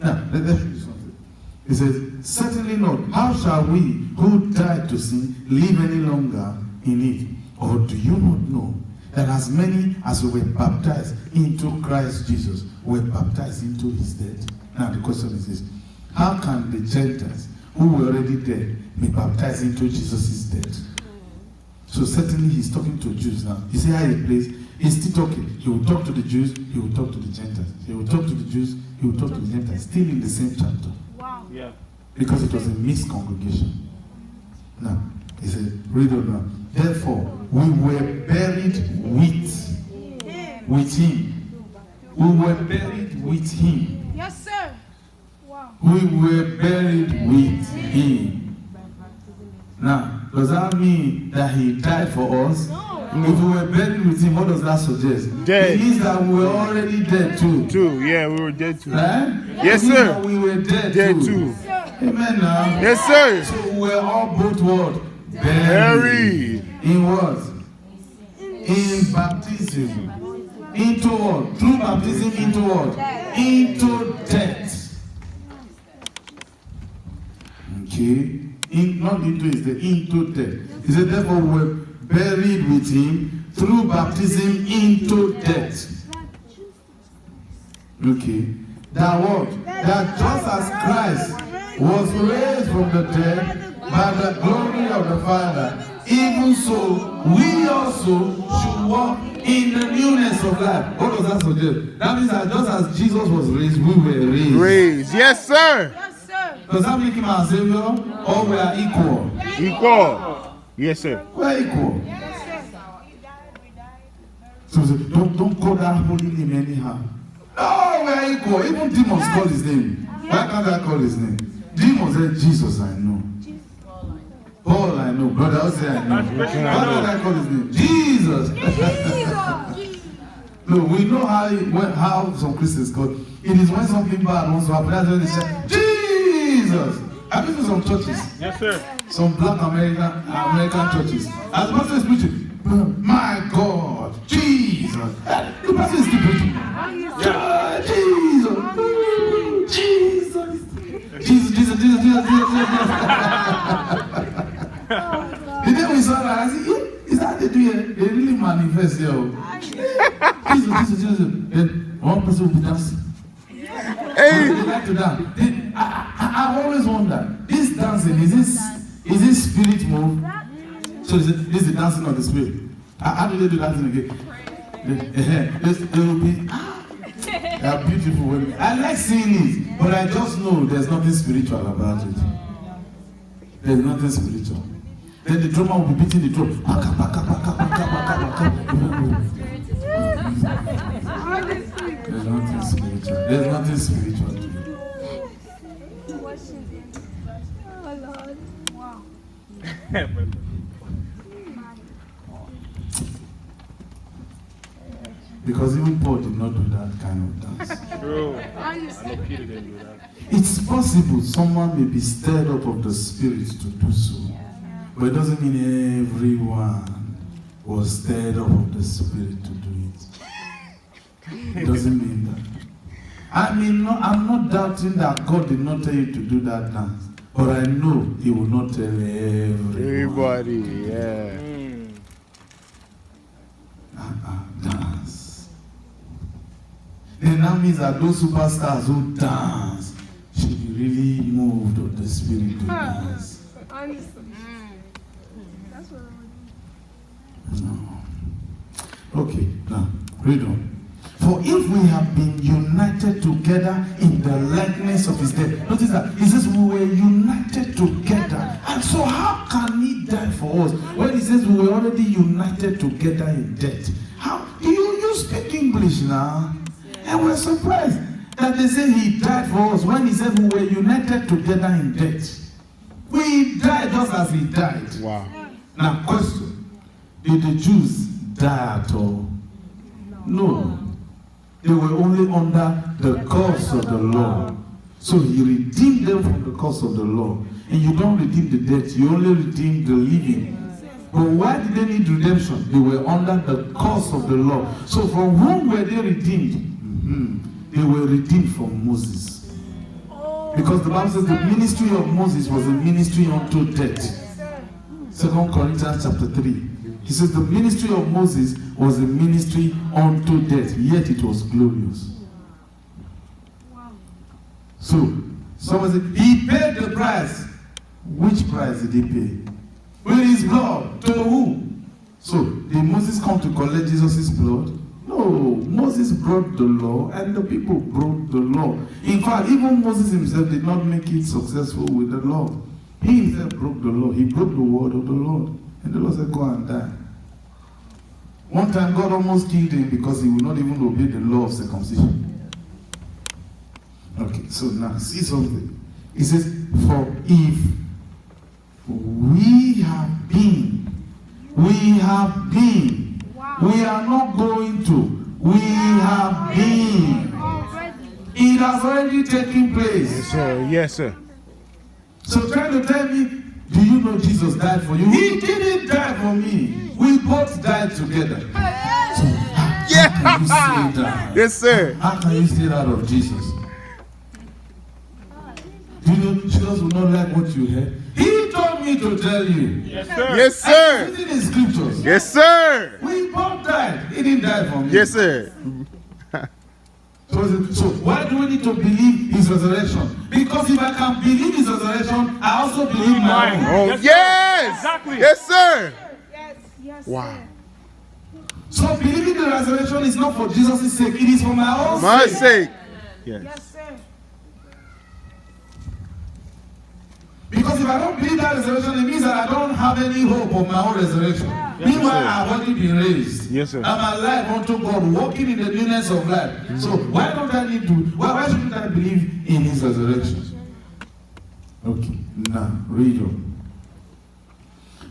Now, let's read something. It says, certainly not. How shall we who died to sin live any longer in it? Or do you not know that as many as were baptized into Christ Jesus were baptized into his death? Now the question is this: how can the Gentiles who were already dead be baptized into Jesus' death? So certainly he's talking to Jews now. You see how he plays? He's still talking. He will talk to the Jews, he will talk to the Gentiles. He will talk to the Jews, he will talk to the Gentiles. Still in the same chapter. Wow. Yeah. Because it was a mixed congregation. Now, he said, read on now. Therefore, we were buried with him. We were buried with him. Yes, sir. Wow. We were buried with him. Now, does that mean that he died for us? No. If we were buried with him, what does that suggest? Dead. It means that we were already dead too. Too. Yeah, we were dead too. Right? Yes, It means sir. that we were dead, Dead too. too. Amen now. Yes, sir. So we're all both what? Buried. In what? In baptism. Into what? Through baptism into what? Into death. Okay? Not into his death, into death. He said, therefore we were buried with him through baptism into death. Okay? That what? That just as Christ was raised from the dead by the glory of the Father, even so we also should walk in the newness of life. What does that suggest? That means that just as Jesus was raised, we were raised. Raised. Yes, sir. Yes, sir. Does that make him our Savior? Or we are equal? Equal. Yes, sir. We're equal. Yes, sir. So don't call that holy name anyhow. No, we're equal. Even demons call his name. Why can't I call his name? Demons said, Jesus I know. Paul I know. Brother, I'll say I know. Why can't I call his name? Jesus. No, we know how some Christians call it. It is when something bad wants to happen. That's when they say, Jesus. I've been to some churches. Yes, sir. Some black American churches. As the pastor is preaching, my God, Jesus. The pastor is still preaching. Jesus. The day we saw that, I said, is that they do it? They really manifest here. Jesus. Then one person will be dancing. Hey. They like to dance. I've always wondered, this dancing, is this spirit move? So this is the dancing of the spirit. How do they do dancing again? They will be, they are beautiful women. I like seeing it, but I just know there's nothing spiritual about it. There's nothing spiritual. Then the drummer will be beating the drum. There's nothing spiritual. There's nothing spiritual to it. Oh, Lord. Wow. Because even Paul did not do that kind of dance. True. I Honestly. know Peter didn't do that. It's possible someone may be stirred up of the spirit to do so. But it doesn't mean everyone was stirred up of the spirit to do it. It doesn't mean that. I'm not doubting that God did not tell you to do that dance. But I know he will not tell everyone. Everybody, yeah. Dance. Then that means that those superstars who dance should be really moved of the spirit to dance. Honestly. That's what I No. Okay, now read on. For if we have been united together in the likeness of his death, notice that it says we were united together. And so how can he die for us. When he says we were already united together in death. How you speak English now? And we're surprised that they say he died for us when he said we were united together in death. We died just as he died. Wow. Now, question: did the Jews die at all? No. They were only under the curse of the law. So he redeemed them from the curse of the law. And you don't redeem the dead, you only redeem the living. But why did they need redemption? They were under the curse of the law. So from whom were they redeemed? They were redeemed from Moses. Because the Bible says the ministry of Moses was a ministry unto death. 2 Corinthians chapter 3. He says the ministry of Moses was a ministry unto death, yet it was glorious. So, someone said, he paid the price. Which price did he pay? With his blood. To who? So, did Moses come to collect Jesus' blood? No. Moses brought the law, and the people broke the law. In fact, even Moses himself did not make it successful with the law. He himself broke the law. He broke the word of the Lord. And the Lord said, go and die. One time, God almost killed him because he would not even obey the law of circumcision. Okay, so now, see something. He says, for if we have been, we are not going to, we have been. It has already taken place. Yes, sir. Yes, sir. So try to tell me, do you know Jesus died for you? He didn't die for me. We both died together. So how can you say that? Yes, sir. How can you say that of Jesus? Do you know Jesus will not like what you heard? He told me to tell you. Yes, sir. Yes, sir. It's written in scriptures. Yes, sir. We both died. He didn't die for me. Yes, sir. So why do we need to believe his resurrection? Because if I can believe his resurrection, I also believe my own. Oh, Yes, sir. yes. Exactly. Yes, sir. Yes, Wow. So believing the resurrection is not for Jesus' sake. It is for my own My sake. sake. Yes. Yes, sir. Because if I don't believe that resurrection, it means that I don't have any hope of my own resurrection. Meanwhile, sir. I've already been raised. Yes, sir. I'm alive unto God, walking in the newness of life. So why don't I need to? Why shouldn't I believe in his resurrection? Okay, now read on.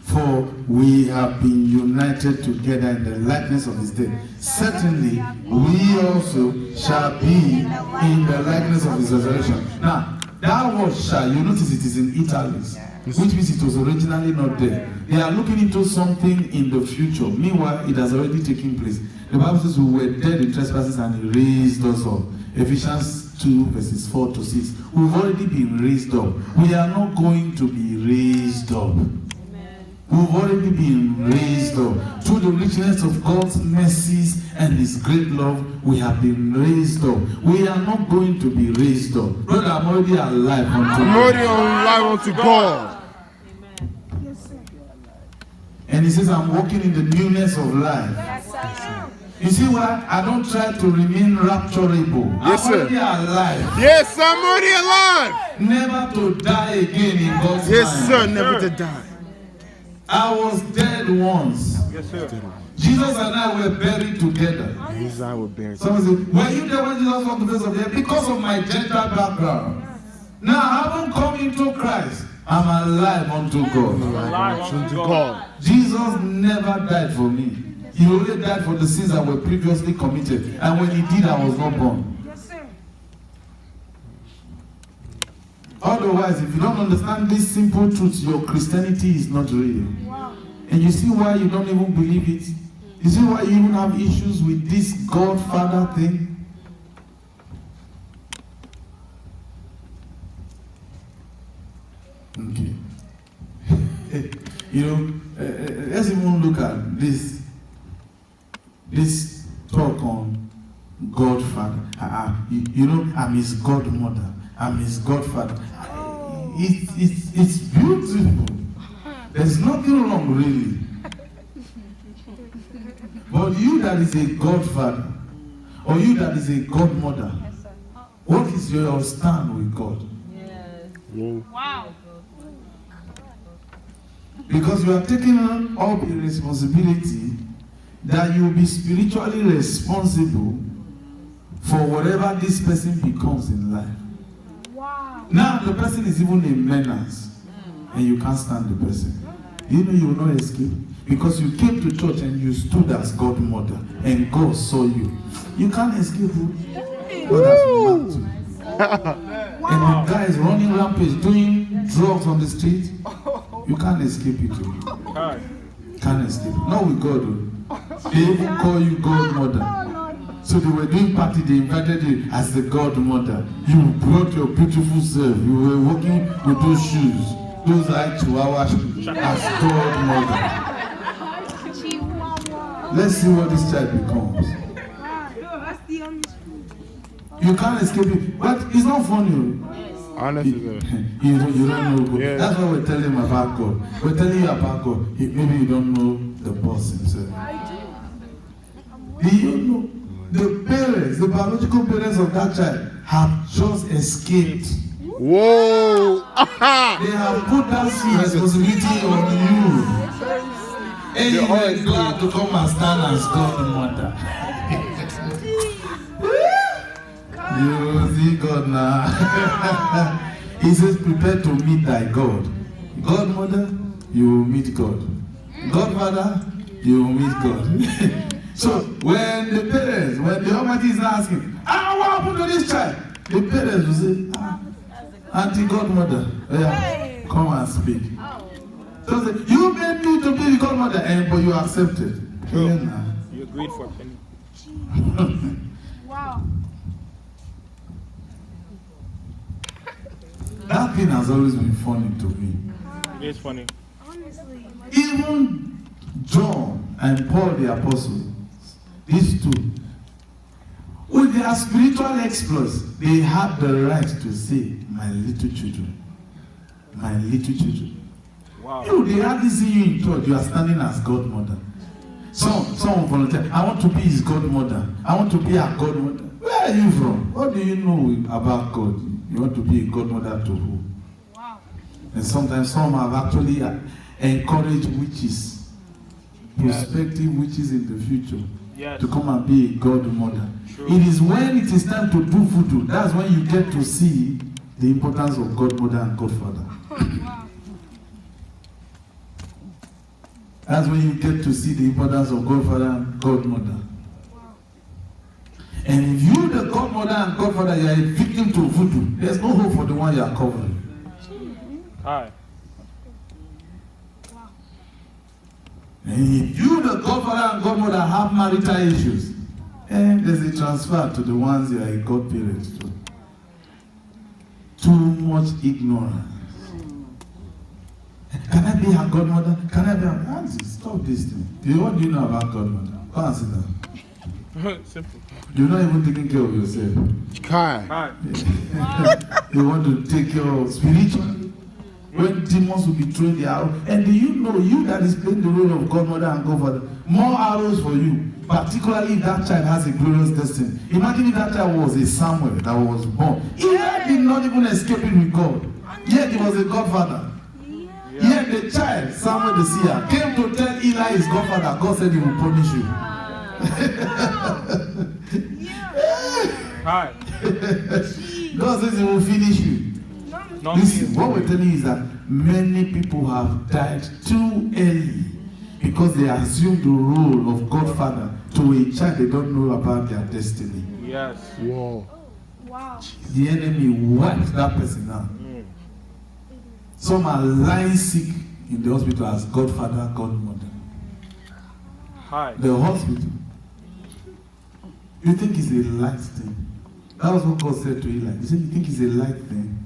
For we have been united together in the likeness of his death. Certainly, we also shall be in the likeness of his resurrection. Now, that word shall, you notice it is in italics, which means it was originally not there. They are looking into something in the future. Meanwhile, it has already taken place. The Bible says we were dead in trespasses and he raised us up. Ephesians 2 verses 4 to 6. We've already been raised up. We are not going to be raised up. We've already been raised up. Through the richness of God's mercies and his great love, we have been raised up. We are not going to be raised up. Brother, I'm already alive unto I'm God. already alive unto God. Yes, sir. And he says, I'm walking in the newness of life. Yes, sir. You see why? I don't try to remain rapturable. Yes, I'm sir. already alive. Yes, I'm already alive. Never to die again in God's Yes, mind. sir. Never to die. I was dead once. Yes, sir. Jesus and I were buried together. His eye will bear. Someone said, were you there when Jesus walked the face of the earth? Because of my Gentile background. Now I haven't come into Christ. I'm alive unto God. Alive unto God. God. Jesus never died for me. He only died for the sins that were previously committed. And when he did, I was not born. Yes, sir. Otherwise, if you don't understand this simple truth, your Christianity is not real. Wow. And you see why you don't even believe it? You see why you even have issues with this God-Father thing? Okay. You know, let's even look at this talk on Godfather. You know, I'm his godmother. I'm his godfather. It's beautiful. There's nothing wrong, really. But you that is a godfather, or you that is a godmother, what is your stand with God? Whoa. Wow. Because you are taking up a responsibility that you will be spiritually responsible for whatever this person becomes in life. Wow. Now the person is even a menace and you can't stand the person. You know you will not escape because you came to church and you stood as godmother and God saw you. You can't escape. God has marked you. And the guy is running rampage, doing drugs on the street. You can't escape it. Hi. Can't escape. Not with God. They even call you godmother. So they were doing party, they invited you as the godmother. You brought your beautiful self. You were walking with those shoes, those high chihuahua shoes, as godmother. Let's see what this child becomes. That's the only school. You can't escape it. But it's not funny. Honestly, You don't know God. Yeah. That's why we're telling him about God. We're telling you about God. Maybe you don't know the boss himself. Do you know the parents, the biological parents of that child have just escaped? whoa. They have put that responsibility on you. And you are glad to come and stand as godmother. You see God now. He says, prepare to meet thy God. Godmother, you will meet God. Godfather, you will meet God. So when the parents, when the Almighty is asking, what happened to this child? The parents will say, Auntie Godmother, come and speak. So say, you made me to be the godmother, but you accepted. Sure. Yeah, You agreed for a penny. Wow. that thing has always been funny to me. It is funny. Honestly. Even John and Paul the apostle, these two, with their spiritual exploits, they had the right to say, my little children. My little children. Wow. They hardly see you in church. You are standing as godmother. Some volunteer. I want to be his godmother. I want to be her godmother. Where are you from? What do you know about God? You want to be a godmother to who? Wow. And sometimes some have actually encouraged witches, prospective witches in the future, Yes. to come and be a godmother. True. It is when it is time to do voodoo, that's when you get to see the importance of godmother and godfather. Wow. That's when you get to see the importance of godfather and godmother. And if you, the godmother and godfather, you are a victim to voodoo, there's no hope for the one you are covering. Hi. And if you, the godfather and godmother, have marital issues, there's a transfer to the ones you are a godparent to. Too much ignorance. Can I be her godmother? Can I be her? Auntie, stop this thing. What do you know about godmother? Go and sit down. Simple. You're not even taking care of yourself. Kai. Hi. You want to take care of spiritually. When demons will be throwing the arrow. And do you know, you that is playing the role of godmother and godfather, more arrows for you, particularly if that child has a glorious destiny. Imagine if that child was a Samuel that was born. Eli did not even escape it with God. Yet he was a godfather. Yet the child, Samuel the seer, came to tell Eli his godfather, God said he will punish you. Hi. God says he will finish you. Listen, what we're telling you is that many people have died too early because they assume the role of godfather to a child they don't know about their destiny. Yes. Whoa. Wow. The enemy wipes that person out. Some are lying sick in the hospital as godfather, godmother. Hi. The hospital. You think it's a light thing? That was what God said to Eli. He said, you think it's a light thing?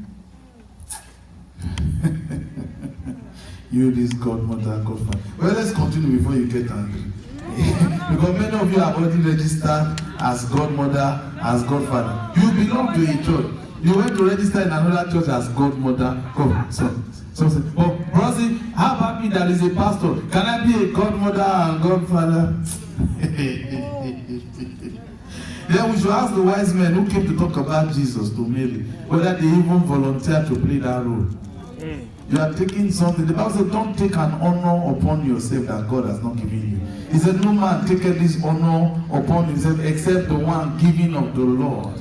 You, this godmother, godfather. Well, let's continue before you get angry. Because many of you have already registered as godmother, as godfather. You belong to a church. You went to register in another church as godmother. So oh, Rosie, how about me that is a pastor? Can I be a godmother and godfather? Then we should ask the wise men who came to talk about Jesus to Mary whether they even volunteered to play that role. You are taking something. The Bible says, don't take an honor upon yourself that God has not given you. He said, no man taketh this honor upon himself except the one given of the Lord.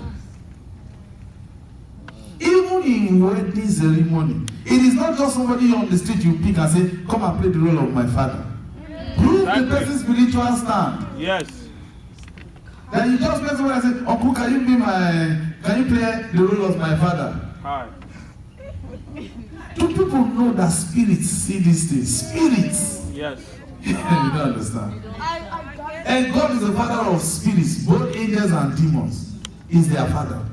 Even in wedding ceremony, it is not just somebody on the street you pick and say, come and play the role of my father. Prove the person's spiritual stand. Yes. That you just play somebody and say, Uncle, can you play the role of my father? Hi. Do people know that spirits see these things? Spirits. Yes. You don't understand. I got it. And God is the father of spirits, both angels and demons. Is their father.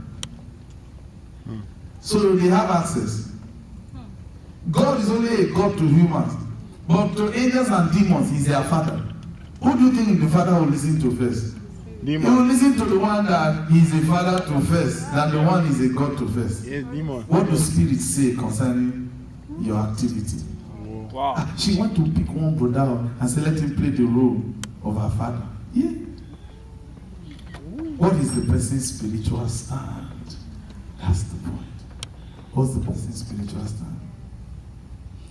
So they have access. God is only a God to humans, but to angels and demons, he's their father. Who do you think the father will listen to first? Demon. He will listen to the one that he's a father to first, than the one he's a God to first. Yes, demon. What do spirits say concerning your activity? Wow. She went to pick one brother and say, let him play the role of her father. Yeah. What is the person's spiritual stand? That's the point. What's the person's spiritual stand?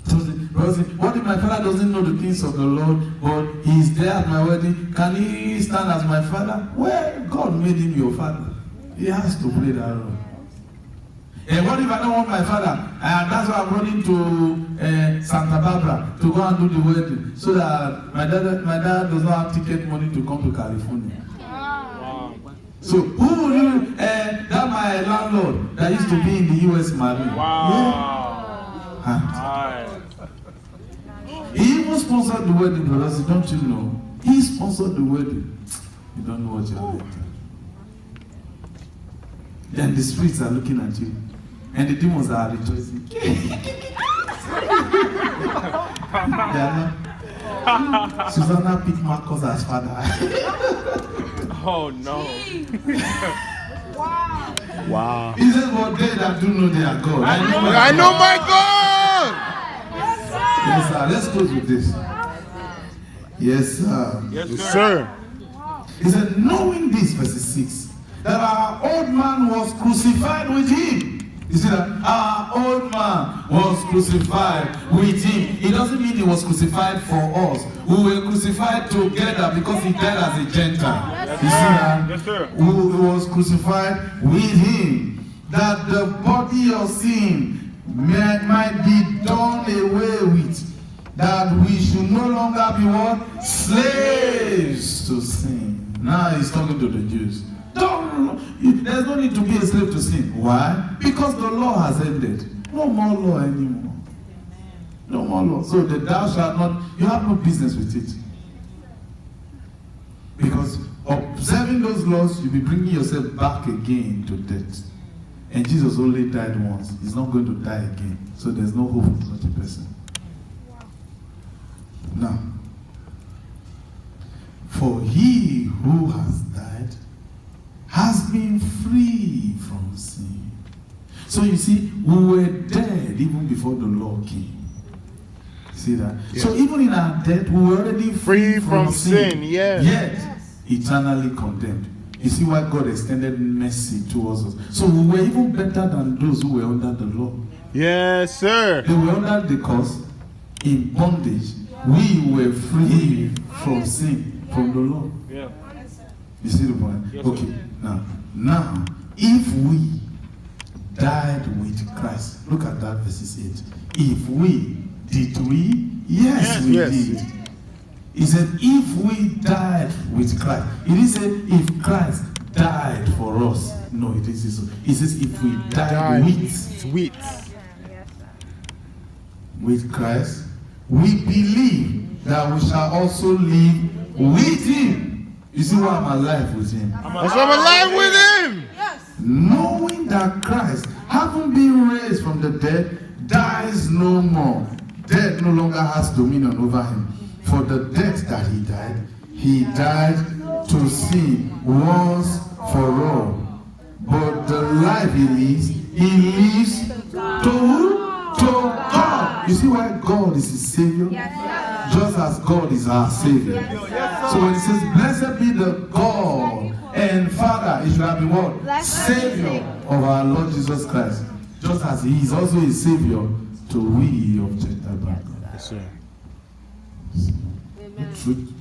So what if my father doesn't know the things of the Lord, but he's there at my wedding? Can he stand as my father? Well, God made him your father. He has to play that role. And what if I don't want my father? And that's why I'm running to Santa Barbara to go and do the wedding, so that my dad does not have ticket money to come to California. Wow. So who will you? That my landlord that used to be in the U.S. Marine. Wow. Yeah. Huh? Hi. He even sponsored the wedding, brothers. Don't you know? He sponsored the wedding. You don't know what you're doing. Then the spirits are looking at you, and the demons are rejoicing. Susanna picked Marcus as father. Oh no. Wow. Wow. He says, but they that do know their God. I know my God. Yes, sir. Let's close with this. Yes, sir. Yes, Yes, sir. sir. He said, knowing this, verse 6, that our old man was crucified with him. You see that? Our old man was crucified with him. It doesn't mean he was crucified for us. We were crucified together because he died as a Gentile. You see that? Yes, sir. We was crucified with him, that the body of sin might be done away with, that we should no longer be what? Slaves to sin. Now he's talking to the Jews. There's no need to be a slave to sin. Why? Because the law has ended. No more law anymore. No more law. So the thou shalt not, you have no business with it. Because observing those laws, you'll be bringing yourself back again to death. And Jesus only died once. He's not going to die again. So there's no hope for such a person. Now, for he who has died has been free from sin. So you see, we were dead even before the law came. See that? Yeah. So even in our death, we were already Free from sin, yes. Yet, eternally condemned. You see why God extended mercy towards us. So we were even better than those who were under the law. Yes, sir. They were under the curse, in bondage. We were free from sin, from the law. Yeah. You see the point? Yes, Okay. sir. Now, if we died with Christ, look at that verses 8. If we, did we? Yes, we yes. did. He said, if we died with Christ. He didn't say, if Christ died for us. No, it isn't so. He says, if we died Sweet. with Christ, we believe that we shall also live with him. You see why I'm alive with him? That's why I'm alive with him. Yes. Knowing that Christ, having been raised from the dead, dies no more. Death no longer has dominion over him. For the death that he died to sin once for all. But the life he lives to who? To God. You see why God is his Savior? Just as God is our Savior. So when it says, blessed be the God and Father, it should have been what? Savior of our Lord Jesus Christ. Just as he is also a Savior to we object about God. Yes, sir. The truth.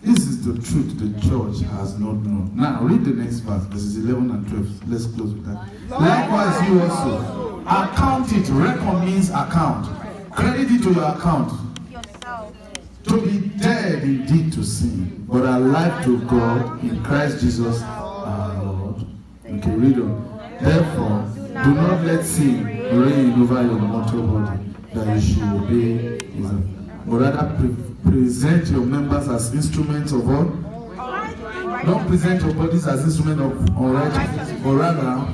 This is the truth the church has not known. Now read the next verse, verses 11 and 12. Let's close with that. Likewise, you also account it. Reckon means account. Credit it to your account. To be dead indeed to sin, but alive to God in Christ Jesus our Lord. Okay, read on. Therefore, do not let sin reign over your mortal body, that you should obey His will. But rather present your members as instruments of what? Don't present your bodies as instruments of unrighteousness, but rather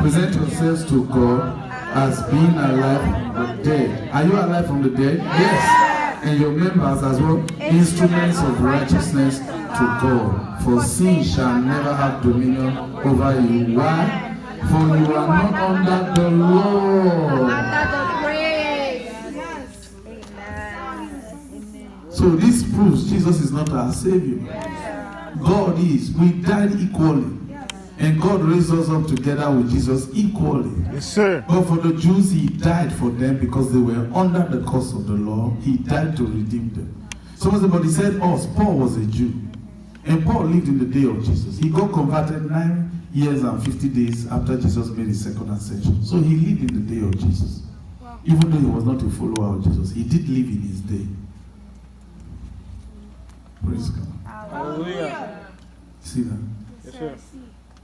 present yourselves to God as being alive from the dead. Are you alive from the dead? Yes. And your members as well, instruments of righteousness to God. For sin shall never have dominion over you. Why? For you are not under the law. So this proves Jesus is not our Savior. God is. We died equally. And God raised us up together with Jesus equally. Yes, sir. But for the Jews, He died for them because they were under the curse of the law. He died to redeem them. So somebody said us, Paul was a Jew. And Paul lived in the day of Jesus. He got converted 9 years and 50 days after Jesus made his second ascension. So he lived in the day of Jesus. Even though he was not a follower of Jesus, he did live in his day. Praise God. Hallelujah. See that? Yes, sir.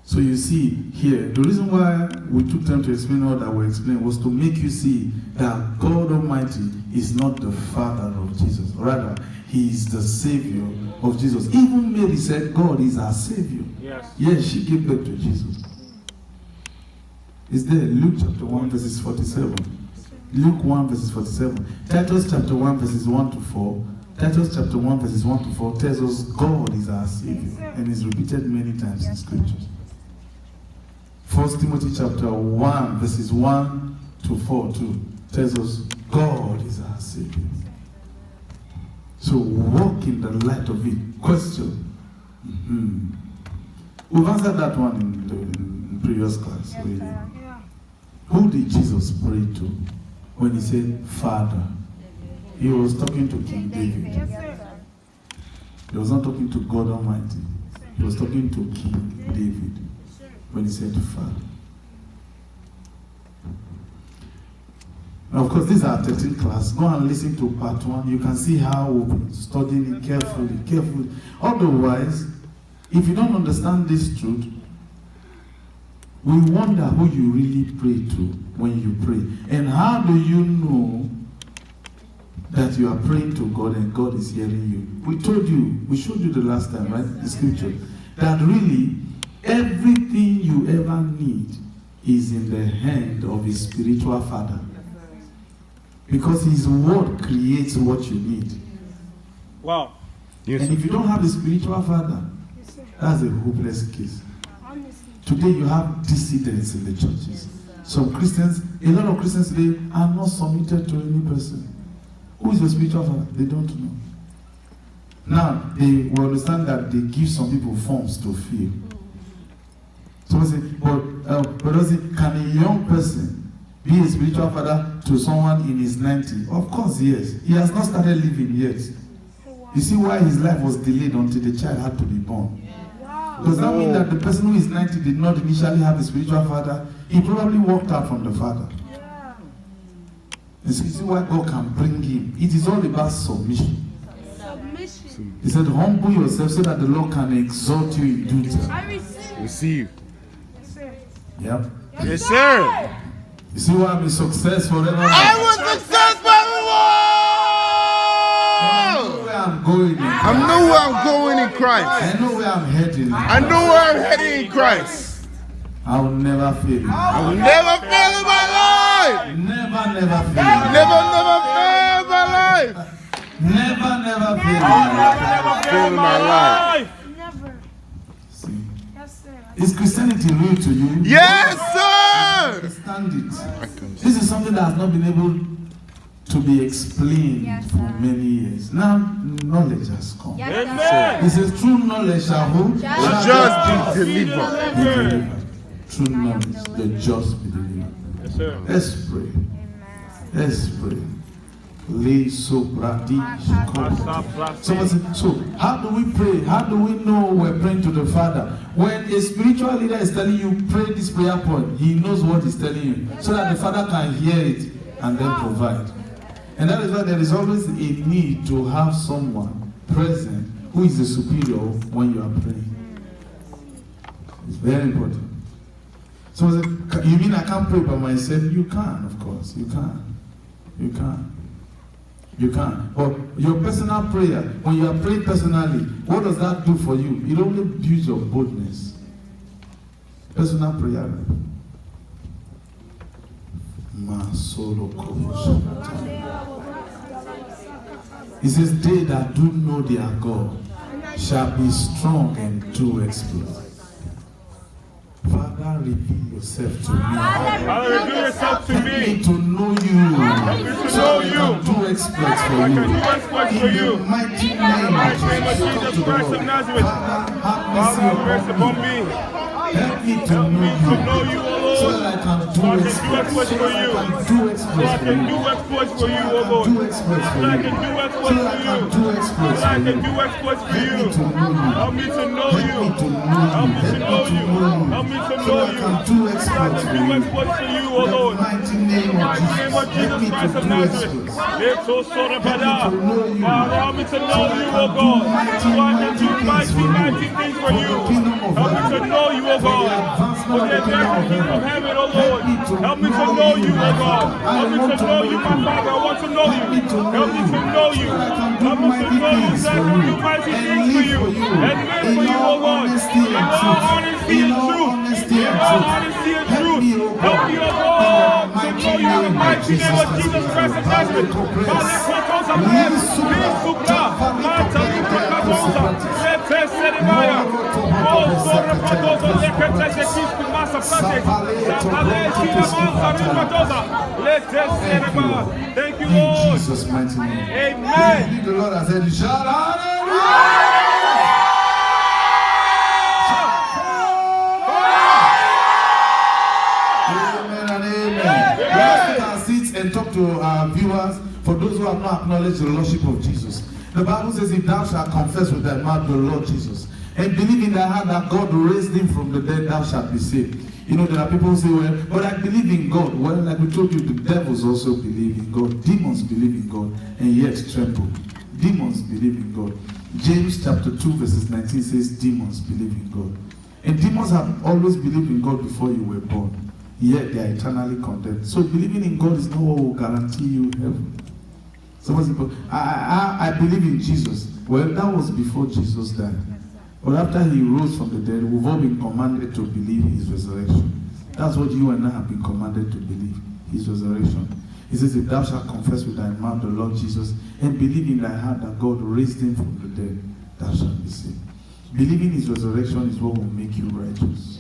So you see here, the reason why we took time to explain all that we explained was to make you see that God Almighty is not the Father of Jesus. Rather, He is the Savior of Jesus. Even Mary said God is our Savior. Yes. Yes, she gave birth to Jesus. It's there, Luke chapter 1 verses 47. Luke 1 verses 47. Titus chapter 1 verses 1 to 4. Titus chapter 1 verses 1 to 4 tells us God is our Savior and is repeated many times in scriptures. 1 Timothy chapter 1 verses 1 to 4 too tells us God is our Savior. So walk in the light of it. Question. We've answered that one in the previous class. Really. Who did Jesus pray to when He said Father? He was talking to King David. He was not talking to God Almighty. He was talking to King David when He said Father. Now, of course, this is our 13th class. Go and listen to part 1. You can see how we've been studying it carefully. Otherwise, if you don't understand this truth, we wonder who you really pray to when you pray. And how do you know that you are praying to God and God is hearing you? We told you, we showed you the last time, right? The scripture. That really, everything you ever need is in the hand of His spiritual Father. Because His word creates what you need. Wow. Yes, And if you don't have a spiritual Father, that's a hopeless case. Today you have dissidents in the churches. Some Christians, a lot of Christians today are not submitted to any person. Who is your spiritual Father? They don't know. Now, they will understand that they give some people forms to fill. So say, but can a young person be a spiritual father to someone in his 90s? Of course, yes. He has not started living yet. You see why his life was delayed until the child had to be born. Does that mean that the person who is 90 did not initially have a spiritual father? He probably walked out from the father. And so you see why God can bring him. It is all about submission. He said, humble yourself so that the Lord can exalt you in due time. receive. Yep. Yes, sir. You see why I'm a success forever? I was successful. I'm going. I know where I'm going in Christ. I know where I'm heading. I know where I'm heading in Christ. I will never fail. I will never fail in my life. Never fail. Never fail in my life. Never fail. Fail in my life. Never. See, Yes, sir. is Christianity real to you? Yes, sir. Understand it. This is something that has not been able to be explained for many years. Now, knowledge has come. Amen. It says true knowledge shall who? Just be delivered. Be delivered. True knowledge, the just be delivered. Yes, sir. Let's pray. Let's pray. Lay so So how do we pray? How do we know we're praying to the Father? When a spiritual leader is telling you pray this prayer point, he knows what he's telling you, so that the Father can hear it and then provide. And that is why there is always a need to have someone present who is the superior when you are praying. It's very important. So you mean I can't pray by myself? You can, of course. You can. You can. You can. But your personal prayer, when you are praying personally, what does that do for you? It only builds your boldness. Personal prayer. He says, they that do know their God shall be strong and do exploits. Father, reveal yourself to me. Father, reveal yourself to Help me. me to know you. Help me to So know I you. can do exploits for I you. can do exploits for In you. the mighty In the name mighty name of of Jesus Jesus Christ of Nazareth. Father, have Father, have mercy mercy upon upon me. me. Help me to Help me to know know you, you. O So Lord. that I can So I do can do exploits. exploits So for that you. I can do So I exploits for can do you. exploits for you, I O can Lord. do exploits So for I you. can do So exploits that for I you. can do So exploits I for can you. do exploits for Help you. me to know you. Help me to know Help you. me to know Help you. me to know you. Help me to So know I you. can do So I exploits can for do you. exploits for you, O In the Lord. mighty name of Mighty name of Jesus. Jesus Help me Christ to of do Nazareth. exploits. Let's also Rabada. Help me to know you. Father, help me to So know I you, can O do God. mighty, So I can do mighty things mighty for you. things for For you. the kingdom of Help me to heaven. know you, O For the God. advancement For of the the kingdom of kingdom of heaven. heaven, O Lord. Help me to know you, O my God. Father. I Help me want to know you, my you. Father. I want to know Help me you. to know Help me you. to know you. So that I can do Help me to mighty know you things so I for can you. do mighty And things for live you. for you. And live for In you, O all Lord. honesty In and all truth. honesty In and all truth. honesty In and all truth. honesty and Help truth. me, O Help God. me, O In the God, to mighty know you in the name of mighty name of Jesus Jesus Christ of Nazareth. Father, Kotosa Christ. Pres, Lisupra, Lisupra, Mata Libra Tavarika Katonsa, Lete Serimaya, Koso Repatosa, Lekete Kisku Masa Prate, Sapale Tina Mansa Ripatosa, Lete Serima. Thank you, In Lord. Jesus' mighty name. Amen. Believe the Lord has said, shout hallelujah! Amen and amen. Let's take our seats and talk to our viewers. For those who have not acknowledged the Lordship of Jesus, the Bible says, if thou shalt confess with thy mouth the Lord Jesus and believe in thy heart that God raised him from the dead, thou shalt be saved. You know, there are people who say, well, but I believe in God. Well, like we told you, the devils also believe in God. Demons believe in God and yet tremble. Demons believe in God. James chapter 2 verses 19 says demons believe in God. And demons have always believed in God before you were born. Yet they are eternally condemned. So believing in God is not what will guarantee you heaven. Someone said, I believe in Jesus. Well, that was before Jesus died. But after he rose from the dead, we've all been commanded to believe his resurrection. That's what you and I have been commanded to believe, his resurrection. He says, if thou shalt confess with thy mouth the Lord Jesus and believe in thy heart that God raised him from the dead, thou shalt be saved. Believing his resurrection is what will make you righteous.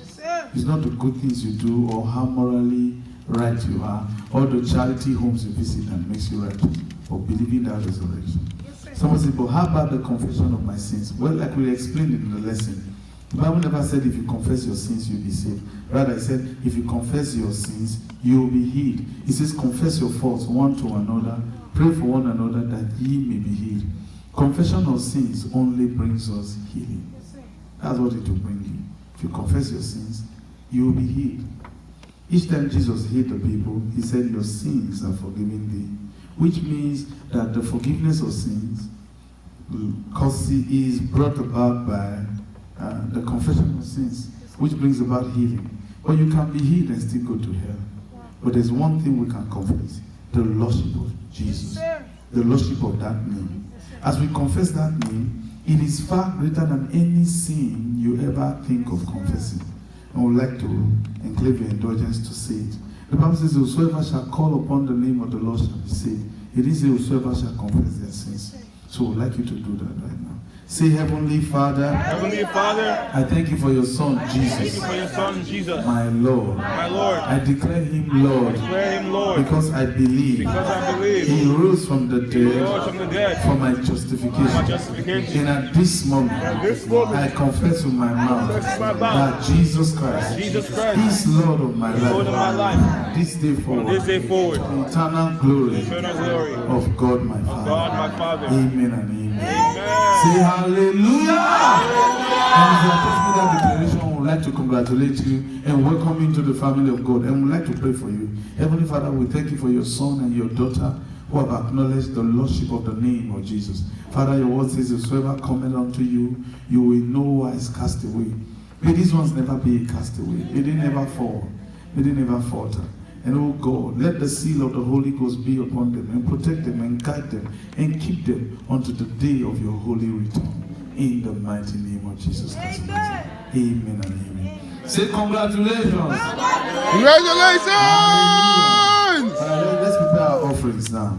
It's not the good things you do or how morally right you are or the charity homes you visit that makes you righteous, but believing that resurrection. Someone said, but how about the confession of my sins? Well, like we explained in the lesson, the Bible never said if you confess your sins, you'll be saved. Rather, it said if you confess your sins, you will be healed. It says confess your faults one to another, pray for one another that ye may be healed. Confession of sins only brings us healing. That's what it will bring you. If you confess your sins, you will be healed. Each time Jesus healed the people, he said, your sins are forgiven thee. Which means that the forgiveness of sins is brought about by the confession of sins, which brings about healing. But you can be healed and still go to hell. But there's one thing we can confess, the Lordship of Jesus, the Lordship of that name. As we confess that name, it is far greater than any sin you ever think of confessing. I would like to enclave your indulgence to say it. The Bible says, whosoever shall call upon the name of the Lord shall be saved. It is whosoever shall confess their sins. So I would like you to do that right now. Say, Heavenly Father, Heavenly Father, I thank you for your Son, thank you Jesus, for your Son, Jesus, my Lord. my Lord. I declare him Lord Declare him Lord, because I believe because I believe he rose from the Lord dead from the dead for my for my justification. justification. And at this moment, This moment, I confess with my mouth confess with my mouth that Jesus Christ Jesus Christ is Lord of my Lord of my life. life. This day forward, This day forward, eternal glory eternal glory of God my Father. God my Father. Amen and amen. Amen. Say hallelujah. And if you are taking that declaration, we would like to congratulate you and welcome you into the family of God. And we would like to pray for you. Heavenly Father, we thank you for your son and your daughter who have acknowledged the lordship of the name of Jesus. Father, your word says, whosoever cometh unto you, you will no wise cast away. May these ones never be a castaway. May they never fall. May they never falter. And oh God, let the seal of the Holy Ghost be upon them and protect them and guide them and keep them unto the day of your holy return. In the mighty name of Jesus Christ. Amen and amen. Say congratulations. Congratulations! Let's prepare our offerings now.